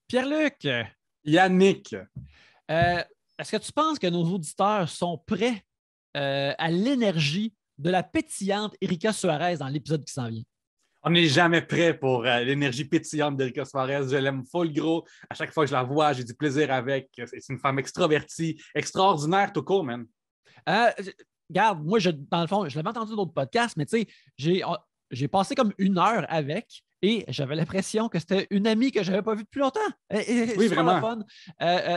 Pierre-Luc, Yannick, est-ce que tu penses que nos auditeurs sont prêts à l'énergie de la pétillante Erika Suarez dans l'épisode qui s'en vient? on n'est jamais prêt pour l'énergie pétillante d'Erika Suarez. Je l'aime full gros. À chaque fois que je la vois, j'ai du plaisir avec. C'est une femme extravertie, extraordinaire tout court, man. Regarde, moi, dans le fond, je l'avais entendu dans d'autres podcasts, mais tu sais, j'ai passé comme 1 heure avec et j'avais l'impression que c'était une amie que je n'avais pas vue depuis longtemps. Oui, vraiment. Fun.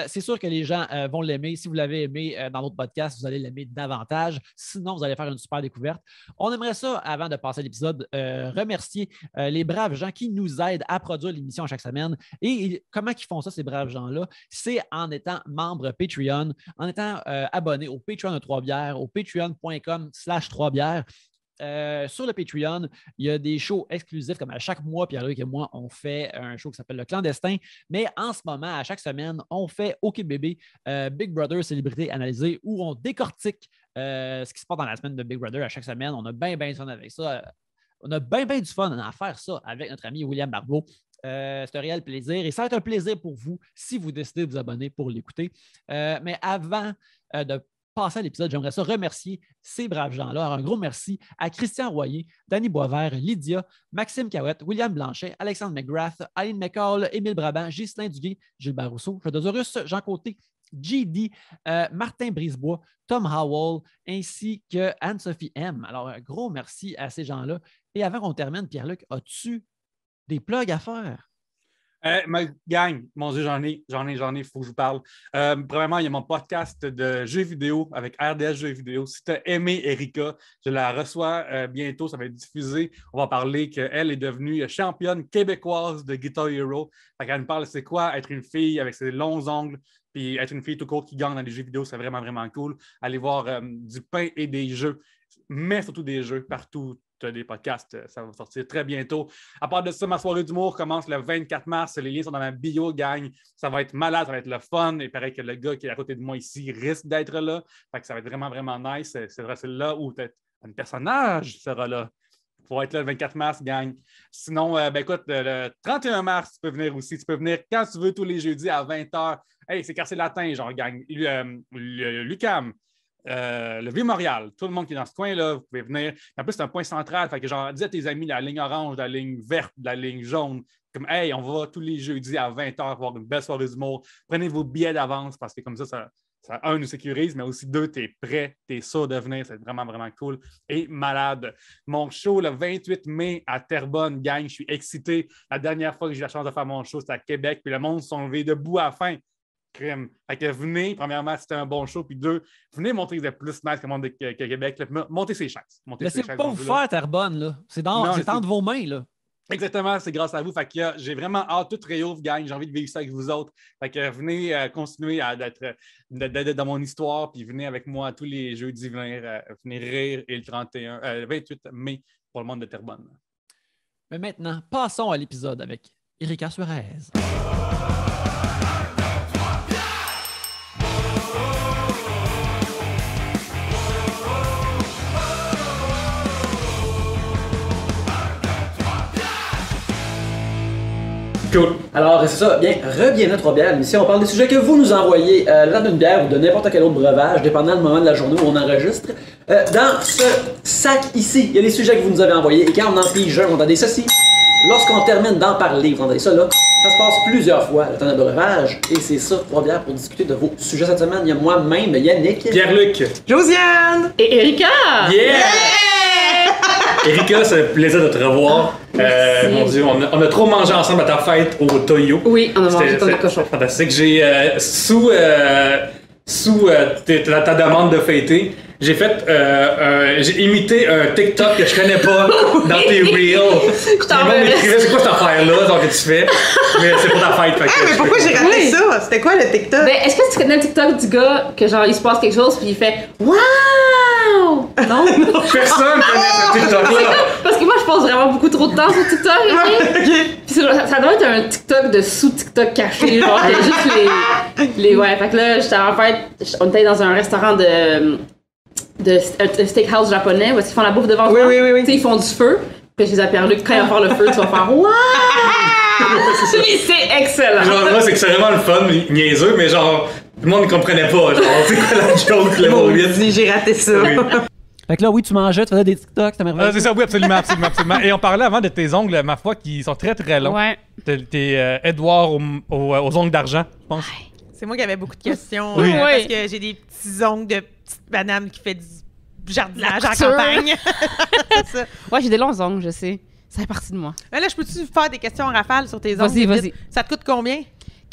C'est sûr que les gens vont l'aimer. Si vous l'avez aimé dans d'autres podcasts, vous allez l'aimer davantage. Sinon, vous allez faire une super découverte. On aimerait ça, avant de passer à l'épisode, remercier les braves gens qui nous aident à produire l'émission chaque semaine. Et comment ils font ça, ces braves gens-là? C'est en étant membre Patreon, en étant abonné au Patreon de Trois-Bières, au patreon.com/3bières. Sur le Patreon, il y a des shows exclusifs comme à chaque mois, Pierre-Luc et moi, on fait un show qui s'appelle Le Clandestin. Mais en ce moment, à chaque semaine, on fait OK Bébé, Big Brother Célébrité Analysée, où on décortique ce qui se passe dans la semaine de Big Brother à chaque semaine. On a bien du fun avec ça. On a bien du fun à faire ça avec notre ami William Barbeau. C'est un réel plaisir et ça va être un plaisir pour vous si vous décidez de vous abonner pour l'écouter. Mais avant de passer à l'épisode, j'aimerais ça remercier ces braves gens-là. Alors, un gros merci à Christian Royer, Danny Boisvert, Lydia, Maxime Cahouette, William Blanchet, Alexandre McGrath, Aline McCall, Émile Brabant, Ghislain Duguay, Gilbert Rousseau, Jodorus, Jean Côté, JD, Martin Brisebois, Tom Howell, ainsi que Anne-Sophie M. Alors, un gros merci à ces gens-là. Et avant qu'on termine, Pierre-Luc, as-tu des plugs à faire? Ma gang, mon Dieu, j'en ai, il faut que je vous parle. Premièrement, il y a mon podcast de jeux vidéo avec RDS Jeux vidéo. Si tu as aimé Erika, je la reçois bientôt, ça va être diffusé. On va parler qu'elle est devenue championne québécoise de Guitar Hero. Elle nous parle, c'est quoi être une fille avec ses longs ongles, puis être une fille tout court qui gagne dans les jeux vidéo, c'est vraiment cool. Allez voir du pain et des jeux, mais surtout des jeux partout. Des podcasts, ça va sortir très bientôt. À part de ça, ma soirée d'humour commence le 24 mars. Les liens sont dans ma bio, gang. Ça va être malade, ça va être le fun. Il paraît que le gars qui est à côté de moi ici risque d'être là. Fait que ça va être vraiment nice. C'est vrai, c'est là où peut-être un personnage sera là. Pour être là le 24 mars, gang. Sinon, écoute, le 31 mars, tu peux venir aussi. Tu peux venir quand tu veux, tous les jeudis à 20h. Hey, c'est Quartier Latin, genre, gang. Lucam. Le Vieux-Montréal, tout le monde qui est dans ce coin-là, vous pouvez venir. En plus, c'est un point central. Fait que genre, dis à tes amis la ligne orange, la ligne verte, la ligne jaune. Comme, hey, on va tous les jeudis à 20h avoir une belle soirée d'humour. Prenez vos billets d'avance parce que comme ça, un, nous sécurise, mais aussi deux, t'es prêt, t'es sûr de venir. C'est vraiment cool et malade. Mon show le 28 mai à Terrebonne, gang, je suis excité. La dernière fois que j'ai eu la chance de faire mon show, c'était à Québec, puis le monde se sont levés debout à la fin. Crime. Fait que venez, premièrement, c'était un bon show, puis deux, venez montrer que vous êtes plus nice que le monde de Québec. Là, montez ces chaises. C'est pas vous faire Terrebonne, là. C'est entre vos mains, là. Exactement, c'est grâce à vous. Fait que j'ai vraiment hâte, tout réouvre, gang. J'ai envie de vivre ça avec vous autres. Fait que venez continuer d'être dans mon histoire, puis venez avec moi tous les jeudis, venir rire, et le 28 mai pour le monde de Terrebonne. Mais maintenant, passons à l'épisode avec Erika Suarez. Cool. Alors, c'est ça. Bien, re-bienvenue à Trois-Bières. Ici, on parle des sujets que vous nous envoyez lors d'une bière ou de n'importe quel autre breuvage, dépendant du moment de la journée où on enregistre. Dans ce sac ici, il y a les sujets que vous nous avez envoyés. Et quand on en pige un, on entendait ceci. Lorsqu'on termine d'en parler, vous entendez ça là. Ça se passe plusieurs fois, le temps de breuvage. Et c'est ça, Trois-Bières, pour discuter de vos sujets cette semaine. Il y a moi-même, Yannick, Pierre-Luc, Josiane et Erika. Yeah! Erika, c'est un plaisir de te revoir. Mon Dieu, on a trop mangé ensemble à ta fête au Toyo. Oui, on a mangé ton cochon. Fantastique. J'ai, sous ta demande de fêter, j'ai j'ai imité un TikTok que je connais pas dans tes reels. Je t'enverrai. C'est quoi cette affaire-là que tu fais? Mais c'est pour ta fête. Mais pourquoi j'ai raté ça? C'était quoi le TikTok? Ben, est-ce que tu connais le TikTok du gars que genre il se passe quelque chose puis il fait Waouh! Non? Personne connaît ce TikTok-là. Parce que moi je passe vraiment beaucoup trop de temps sur TikTok. Okay. Puis ça doit être un TikTok de sous-TikTok caché. Genre, il y a juste les. Ouais, fait que là, j'étais en fait. On était dans un restaurant de steakhouse japonais où ils font la bouffe devant toi. Oui. Tu sais, ils font du feu. Puis je les ai Pierre-Luc, quand il va faire le feu, tu vas faire Waouh! Puis c'est excellent. Genre, moi, c'est que c'est vraiment le fun, niaiseux, mais genre, le monde ne comprenait pas. Genre, c'est quoi la joke, le Bon, 8? j'ai raté ça. Oui. Fait que là, oui, tu mangeais, tu faisais des TikTok, c'était merveilleux. C'est ça, oui, absolument. Et on parlait avant de tes ongles, ma foi, qui sont très très longs. Ouais. T'es Edouard aux ongles d'argent, je pense. C'est moi qui avais beaucoup de questions. Oui. Parce que j'ai des petits ongles de petite madame qui fait du jardinage La en couture. campagne. C'est ça. Ouais, j'ai des longs ongles, je sais. Ça fait partie de moi. Mais là, je peux-tu faire des questions en rafale sur tes ongles? Vas-y, vas-y. Ça te coûte combien?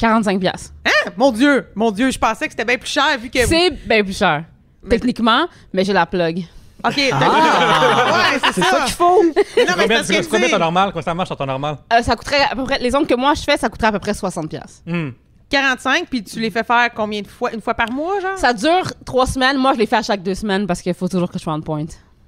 45$. Hein? Mon Dieu, je pensais que c'était bien plus cher vu que... C'est bien plus cher. Mais- Techniquement, mais j'ai la plug. OK. Ouais, C'est c'est ça ça. qu'il faut! Non, mais c'est parce que, C'est combien tu ton sais, normal? Comment ça marche sur ton normal? Ça coûterait à peu près... Les ongles que moi, je fais, ça coûterait à peu près 60$. 45, puis tu les fais faire combien de fois? Une fois par mois, genre? Ça dure 3 semaines. Moi, je les fais à chaque 2 semaines parce qu'il faut toujours que je sois on point.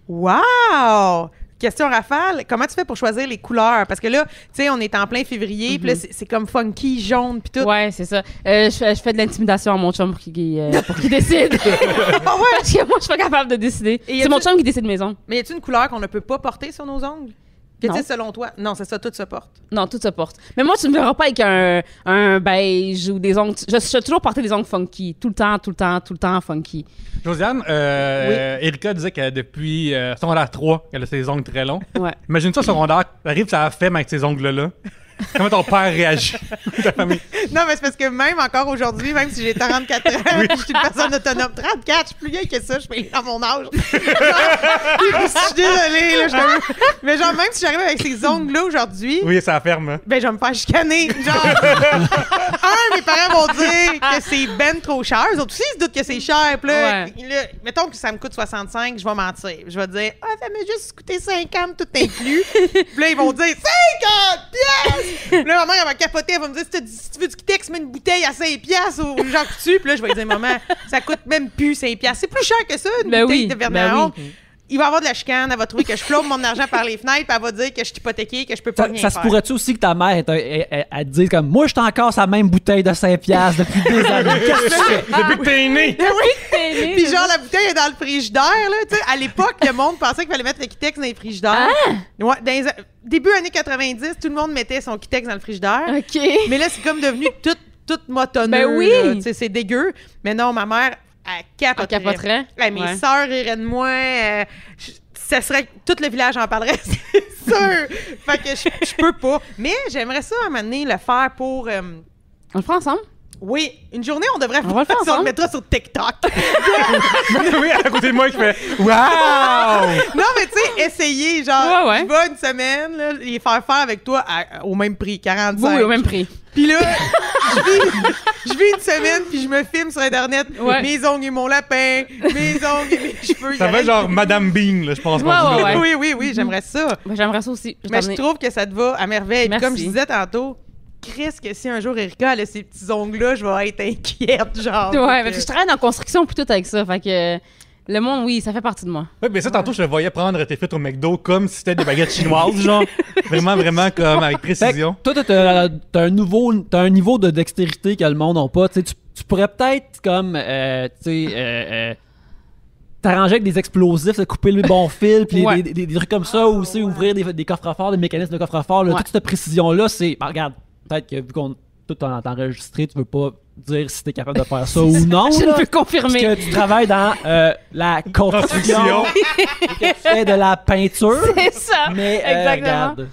Wow! Question rafale, comment tu fais pour choisir les couleurs? Parce que là, tu sais, on est en plein février, puis là, c'est comme funky, jaune, puis tout. Ouais, c'est ça. Je fais de l'intimidation à mon chum pour qu'il décide. Parce que moi, je suis pas capable de décider. Et y C'est mon a-tu- chum qui décide mes ongles. Mais y a-t-il une couleur qu'on ne peut pas porter sur nos ongles? Que tu Non. sais, selon toi? Non, c'est ça, tout se porte. Non, tout se porte. Mais moi, tu me verras pas avec un beige ou des ongles. Je vais toujours porter des ongles funky. Tout le temps funky. Josiane, Erika disait que depuis secondaire 3, elle a ses ongles très longs. Ouais. Imagine-toi, secondaire, arrive, ça a fait avec ces ongles-là. Comment ton père réagit? Ta famille. Non, mais c'est parce que même encore aujourd'hui, même si j'ai 34 ans, je suis une personne autonome. 34, je suis plus vieille que ça, je suis à mon âge. Je suis désolée, là, mais genre, même si j'arrive avec ces ongles-là aujourd'hui, Oui, ça ferme. ben, je vais me faire chicaner. Genre, mes parents vont dire que c'est ben trop cher. Eux autres aussi, ils se doutent que c'est cher. Puis là, là, mettons que ça me coûte 65, je vais mentir. Je vais dire, ça m'a juste coûté 50, tout inclus. Puis là, ils vont dire, 50 piastres! Puis là, ma mère, elle va capoter. Elle va me dire, si tu veux du Kitex, mets une bouteille à 5 piastres au Jean Coutu. Puis là, je vais lui dire, maman, ça coûte même plus 5 piastres. C'est plus cher que ça, une bouteille de vernis à ongles. Il va y avoir de la chicane, elle va trouver que je plombe mon argent par les fenêtres, puis elle va dire que je suis hypothéquée, que je peux pas rien Ça se faire. pourrait-tu aussi que ta mère elle te dise comme moi, je encore sa même bouteille de 5$ depuis des années. Qu'est-ce que tu fais? Depuis que t'es né! Oui! Puis genre, la bouteille est dans le frigidaire, là, tu sais. À l'époque, le monde pensait qu'il fallait mettre le Kitex dans les frigidaires. Ouais, début années 90, tout le monde mettait son Kitex dans le frigidaire. OK. Mais là, c'est comme devenu tout motonneux. Ben oui! là. Tu sais, c'est dégueu. Mais non, ma mère, elle capoterait. Elle capoterait? Ouais, mes Ouais. sœurs riraient de moi. Ça serait... Tout le village en parlerait, c'est sûr. Fait que je peux pas. Mais j'aimerais ça, à un moment donné, le faire pour... On le fera ensemble? Oui, une journée, on devrait On va le faire ça, on le ensemble. mettra sur TikTok. Oui, à côté de moi, qui fait Waouh! Non, mais tu sais, essayer, genre, Ouais. tu vas une semaine, là, les faire avec toi au même prix, 45. Oui, au même prix. Puis là, je vis une semaine, puis je me filme sur Internet, Ouais. mes ongles et mon lapin, mes ongles et mes cheveux. Ça va genre Madame Bean, là, je pense. Ouais, rendu ouais, là. ouais. Oui, j'aimerais ça. Ben, j'aimerais ça aussi. Mais je trouve que ça te va à merveille. Puis Merci. comme je disais tantôt, Chris, que si un jour Erika elle a ces petits ongles-là, je vais être inquiète, genre. Ouais, parce que je travaille dans la construction puis tout avec ça. Fait que le monde, oui, ça fait partie de moi. Oui, mais ça, tantôt, je le voyais prendre tes frites au McDo comme si c'était des baguettes chinoises, genre. Vraiment comme avec Fait précision. que toi, t'as un niveau de dextérité que le monde n'a pas. Tu sais, tu pourrais peut-être comme t'arranger avec des explosifs, couper le bon fil, puis Ouais. des trucs comme ça, ou aussi ouvrir des coffres-forts, des mécanismes de coffres-forts. Ouais. Toute cette précision-là, c'est. Ben, regarde, peut-être que vu qu'on tout est enregistré, tu veux pas dire si t'es capable de faire ça ou non. Je là, ne peux parce confirmer. que tu travailles dans la construction, et que tu fais de la peinture. C'est ça. Mais Exactement. regarde.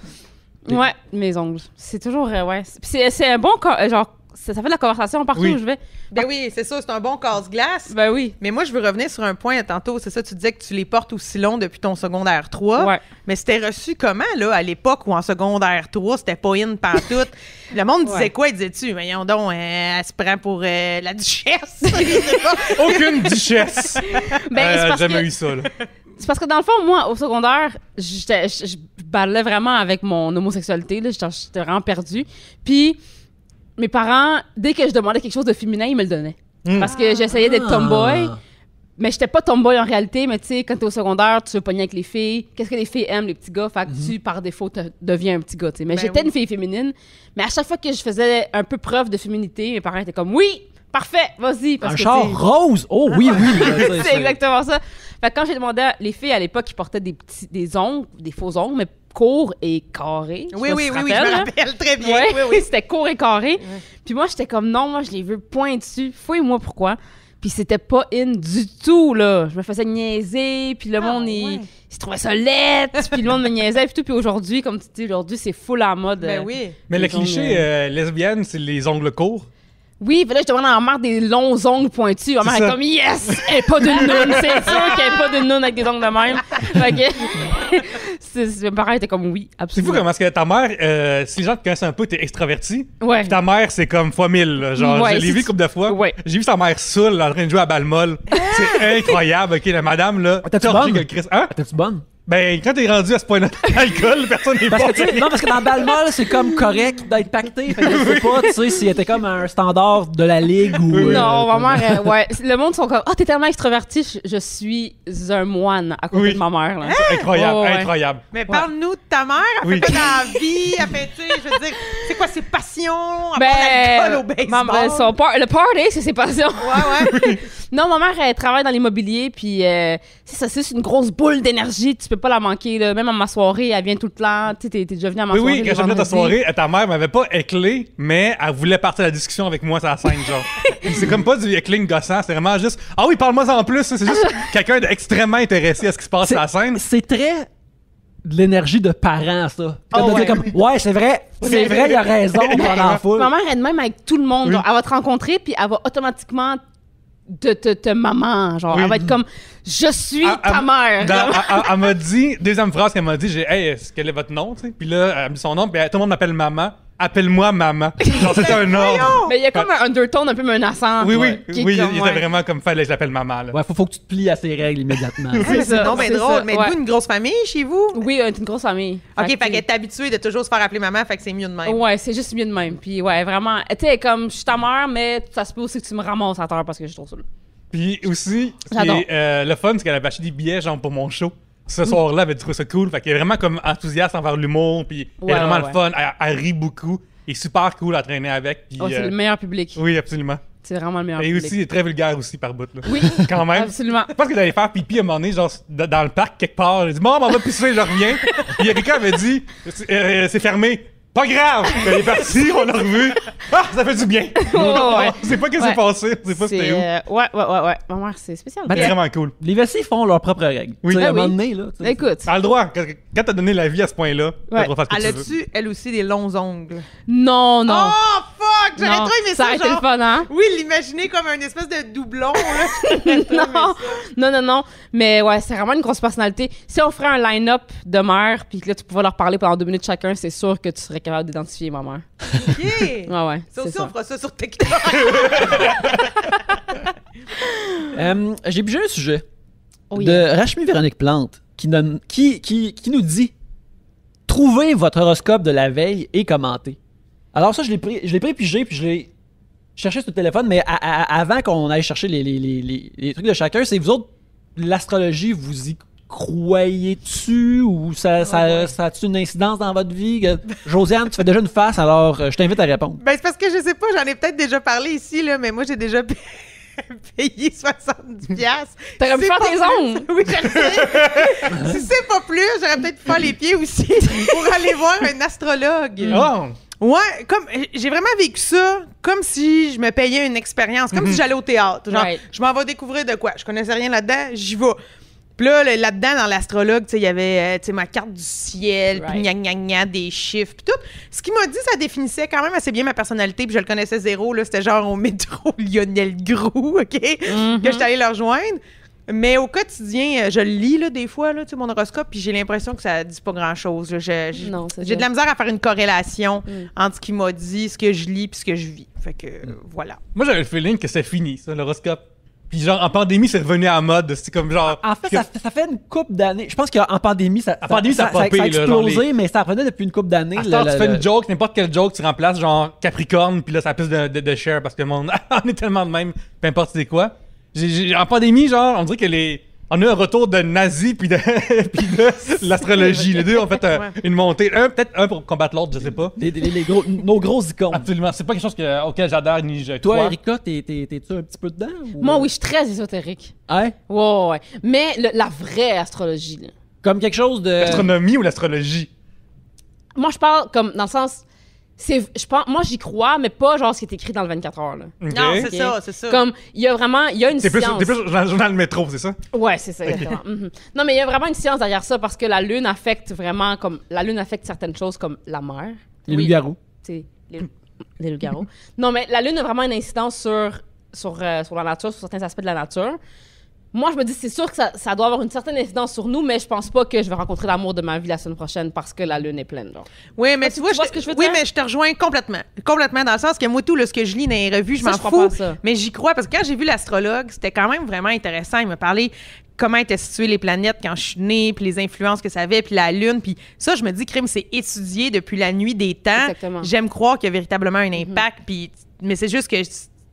Ouais, mes ongles. C'est toujours, ouais. C'est un bon, genre, ça fait de la conversation partout Oui. où je vais. Ben oui, c'est ça, c'est un bon casse-glace. Ben oui. Mais moi, je veux revenir sur un point tantôt. C'est ça, tu disais que tu les portes aussi long depuis ton secondaire 3. Ouais. Mais c'était reçu comment, là, à l'époque où en secondaire 3, c'était pas in pantoute? Le monde disait Ouais. quoi? Il disait-tu, voyons donc, elle se prend pour la duchesse. Je sais pas. Aucune duchesse! Ben, c'est parce jamais que- eu ça, là. C'est parce que dans le fond, moi, au secondaire, je battais vraiment avec mon homosexualité. Là. J'étais vraiment perdue. Puis, mes parents, dès que je demandais quelque chose de féminin, ils me le donnaient. Parce que j'essayais d'être tomboy. Mais j'étais pas tomboy en réalité, mais tu sais, quand t'es au secondaire, tu veux pogner avec les filles. Qu'est-ce que les filles aiment, les petits gars? Fait que tu, par défaut, deviens un petit gars, tu sais. Mais Ben j'étais oui. une fille féminine. Mais à chaque fois que je faisais un peu preuve de féminité, mes parents étaient comme, oui, parfait, vas-y. Parce Un que, char tu sais, rose! Oh oui, oui! là, tu sais, c'est exactement ça. Fait que quand j'ai demandé à les filles à l'époque qui portaient des ongles, des faux ongles, mais court et carré. Je sais Oui, pas oui, si tu oui, te oui, je me rappelles, là. rappelle très bien. Ouais, Oui, oui. c'était court et carré. Puis moi, j'étais comme, non, moi, je les veux point dessus. Fouille-moi pourquoi. Puis c'était pas in du tout, là. Je me faisais niaiser, puis le monde, il trouvait ça laid, puis le monde me niaisait, puis tout. Puis aujourd'hui, comme tu dis, aujourd'hui, c'est full en mode. Ben oui. Mais le les cliché ongles, lesbienne, c'est les ongles courts. Oui, puis là, j'étais vraiment en marre des longs ongles pointus. Ma mère C'est est ça. comme, yes! Elle est pas d'une noune. C'est sûr qu'elle est pas d'une noune avec des ongles de même. Fait que... mes parents étaient comme, oui, C'est absolument. fou comment est-ce que ta mère, si les gens te connaissent un peu, t'es extraverti. Ouais. Puis ta mère, c'est comme fois 1000. Là. Genre, Ouais, je l'ai c'est- vu une couple de fois. Ouais. J'ai vu sa mère saoule en train de jouer à balle molle. C'est incroyable. OK, la madame, là. T'as-tu torchée bonne? que le Christ. Hein? T'es-tu bonne? Ben, quand t'es rendu à ce point-là d'alcool, personne n'est Parce pas. que, tu sais, non, parce que dans Balmol, c'est comme correct d'être pacté. Fait que je sais pas, tu sais, s'il était comme un standard de la ligue ou. Non, ma mère, ouais. Le monde sont comme, t'es tellement extraverti, je suis un moine à côté Oui. de ma mère. Là. Incroyable, Oh, ouais. incroyable. Mais parle-nous de ta mère. Elle Oui. fait quoi dans la vie? Elle fait, tu sais, je veux dire, c'est quoi ses passions? À part l'alcool au baseball. Le party, c'est ses passions. Ouais, ouais. Non, ma mère, elle travaille dans l'immobilier, puis c'est une grosse boule d'énergie, tu peux pas la manquer. Là. Même à ma soirée, elle vient tout le temps. Tu sais, t'es déjà venue à ma Oui, soirée. oui, le quand j'ai venu à ta vendredi. soirée, ta mère m'avait pas éclé, mais elle voulait partir la discussion avec moi sur la scène, genre. C'est comme pas du écling gossant, c'est vraiment juste « Ah oui, parle-moi en plus! » C'est juste quelqu'un d'extrêmement intéressé à ce qui se passe sur la scène. C'est très de l'énergie de parents, ça. Comme Oh, de dire ouais. comme, ouais, c'est vrai, il a raison pendant la foule. Ma mère est de même avec tout le monde. Oui. Genre, elle va te rencontrer, puis elle va automatiquement te maman. Genre, Oui. elle va être comme, je suis Ah, ta mère. Elle m'a dit, deuxième phrase qu'elle m'a dit, j'ai Hey, quel est votre nom? Tu sais? Puis là, elle a mis son nom, puis tout le monde m'appelle maman. Appelle-moi maman. Genre, c'était un ordre. Mais il y a comme un undertone un peu menaçant. Oui, oui, qui est oui, comme, il ouais. était vraiment comme fallait que je l'appelle maman. Là. Ouais, faut que tu te plies à ses règles immédiatement. C'est ça, non, mais c'est drôle. ça, Mais ouais. vous, une grosse famille chez vous? Oui, c'est une grosse famille. OK, fait que, qu'elle est habituée de toujours se faire appeler maman, fait que c'est mieux de même. ouais, c'est juste mieux de même. Puis ouais, vraiment, tu sais, comme, je suis ta mère, mais ça se peut aussi que tu me ramasses à terre parce que je suis trop saoule. Puis aussi, ce qui J'adore. est, le fun, c'est qu'elle avait acheté des billets genre pour mon show. Ce soir-là, elle avait trouvé ça cool. Fait qu'elle est vraiment comme enthousiaste envers l'humour. Puis elle est Ouais, vraiment ouais, le fun. Elle rit beaucoup. Elle est super cool à traîner avec. Puis, Oh, c'est le meilleur public. oui, absolument. C'est vraiment le meilleur Et public. aussi, il est très vulgaire aussi par bout. Là. Oui, Quand même. absolument. Je pense que j'allais faire pipi à un moment donné, genre dans le parc quelque part. J'ai dit, bon, on va pisser, je reviens. Puis Erika avait dit, c'est fermé. Pas grave! Elle est partie, on l'a revu. Ah, ça fait du bien! ouais. C'est pas ce qui Ouais. s'est passé, c'est pas c'était où. Ouais. Ma mère, c'est spécial. C'est vraiment cool. Les vessies font leurs propres règles. Oui. Tu sais, à Ah un moment oui. donné, là. tu sais, Écoute, T'as le droit. Quand t'as donné la vie à ce point-là, t'as le droit de faire ce que Elle tu veux. a-tu, elle aussi, des longs ongles? non. Oh, fuck! J'aurais Non. trop aimé Ça ça, a été le genre... fun, hein? Oui, l'imaginer comme un espèce de doublon, là. Non. Mais ouais, c'est vraiment une grosse personnalité. Si on ferait un line-up de mères, puis que là, tu pouvais leur parler pendant 2 minutes chacun, c'est sûr que tu serais capable d'identifier ma mère. OK! Ouais. Ça c'est aussi, ça. on fera ça sur TikTok. J'ai pigé un sujet Oui. de Rachmi Véronique Plante qui nous dit trouvez votre horoscope de la veille et commentez. Alors ça, je l'ai pris pigé puis je l'ai cherché sur le téléphone, mais avant qu'on aille chercher les trucs de chacun, c'est vous autres, l'astrologie, vous y croyez-tu ou ça a-tu une incidence dans votre vie? Josiane, tu fais déjà une face, alors je t'invite à répondre. Ben, c'est parce que je sais pas, j'en ai peut-être déjà parlé ici, là, mais moi, j'ai déjà payé 70$. T'aurais pu C'est faire pas tes plus. ongles. Oui, je le sais. Si c'est pas plus, j'aurais peut-être pu faire les pieds aussi pour aller voir un astrologue. Oh! Ouais, comme j'ai vraiment vécu ça comme si je me payais une expérience, comme si j'allais au théâtre. Genre, Right. je m'en vais découvrir de quoi. Je connaissais rien là-dedans, j'y vais. Puis là-dedans, dans l'astrologue, tu sais, il y avait ma carte du ciel, puis Right. gna, des chiffres, puis tout. Ce qu'il m'a dit, ça définissait quand même assez bien ma personnalité, puis je le connaissais zéro, là. C'était genre au métro Lionel Groux, OK? Mm-hmm. Que j'étais allée le rejoindre. Mais au quotidien, je le lis, là, des fois, là, tu sais, mon horoscope, puis j'ai l'impression que ça dit pas grand-chose. Là. Non, c'est J'ai de ça. la misère à faire une corrélation entre ce qu'il m'a dit, ce que je lis, puis ce que je vis. Fait que, voilà. Moi, j'avais le feeling que c'est fini, ça, l'horoscope. Puis genre, en pandémie, c'est revenu à la mode. C'est comme genre... En fait, ça fait une couple d'années. Je pense qu'en pandémie, ça a popé, ça a là, explosé, genre mais ça revenait depuis une couple d'années. À ce temps, tu fais une joke, n'importe quelle joke, tu remplaces genre Capricorne, puis là, ça a plus de share parce que le monde, on est tellement de même, peu importe c'est quoi. En pandémie, genre, on dirait que on a eu un retour de nazis puis de l'astrologie. Les deux ont fait une montée. Peut-être un pour combattre l'autre, je sais pas. nos gros icônes. Absolument. C'est pas quelque chose auquel j'adhère ni je Toi, crois. Erika, t'es-tu un petit peu dedans? Ou... Moi, oui, je suis très ésotérique. Hein? Ouais. Mais la vraie astrologie, là. Comme quelque chose de... L'astronomie ou l'astrologie? Moi, je parle comme dans le sens. Moi, j'y crois, mais pas genre ce qui est écrit dans le 24 heures. Là. OK. Non, c'est ça, c'est ça. Comme, il y a une T'es plus science. dans le journal métro, c'est ça? Ouais, c'est ça, exactement. Non, mais il y a vraiment une science derrière ça parce que la Lune affecte vraiment comme. La Lune affecte certaines choses comme la mer. Les loups-garous. Tu sais, les loups-garous. Non, mais la Lune a vraiment une incidence sur la nature, sur certains aspects de la nature. Moi, je me dis, c'est sûr que ça doit avoir une certaine incidence sur nous, mais je pense pas que je vais rencontrer l'amour de ma vie la semaine prochaine parce que la Lune est pleine. Genre. Oui, mais tu vois ce que je veux oui, dire? mais je te rejoins complètement. Complètement, dans le sens que moi, tout ce que je lis dans les revues, je m'en crois fous. pas à ça. Mais j'y crois parce que quand j'ai vu l'astrologue, c'était quand même vraiment intéressant. Il m'a parlé comment étaient situées les planètes quand je suis née, puis les influences que ça avait, puis la Lune. Puis ça, je me dis, crime, c'est étudié depuis la nuit des temps. Exactement. J'aime croire qu'il y a véritablement un impact. Puis, mais c'est juste que, tu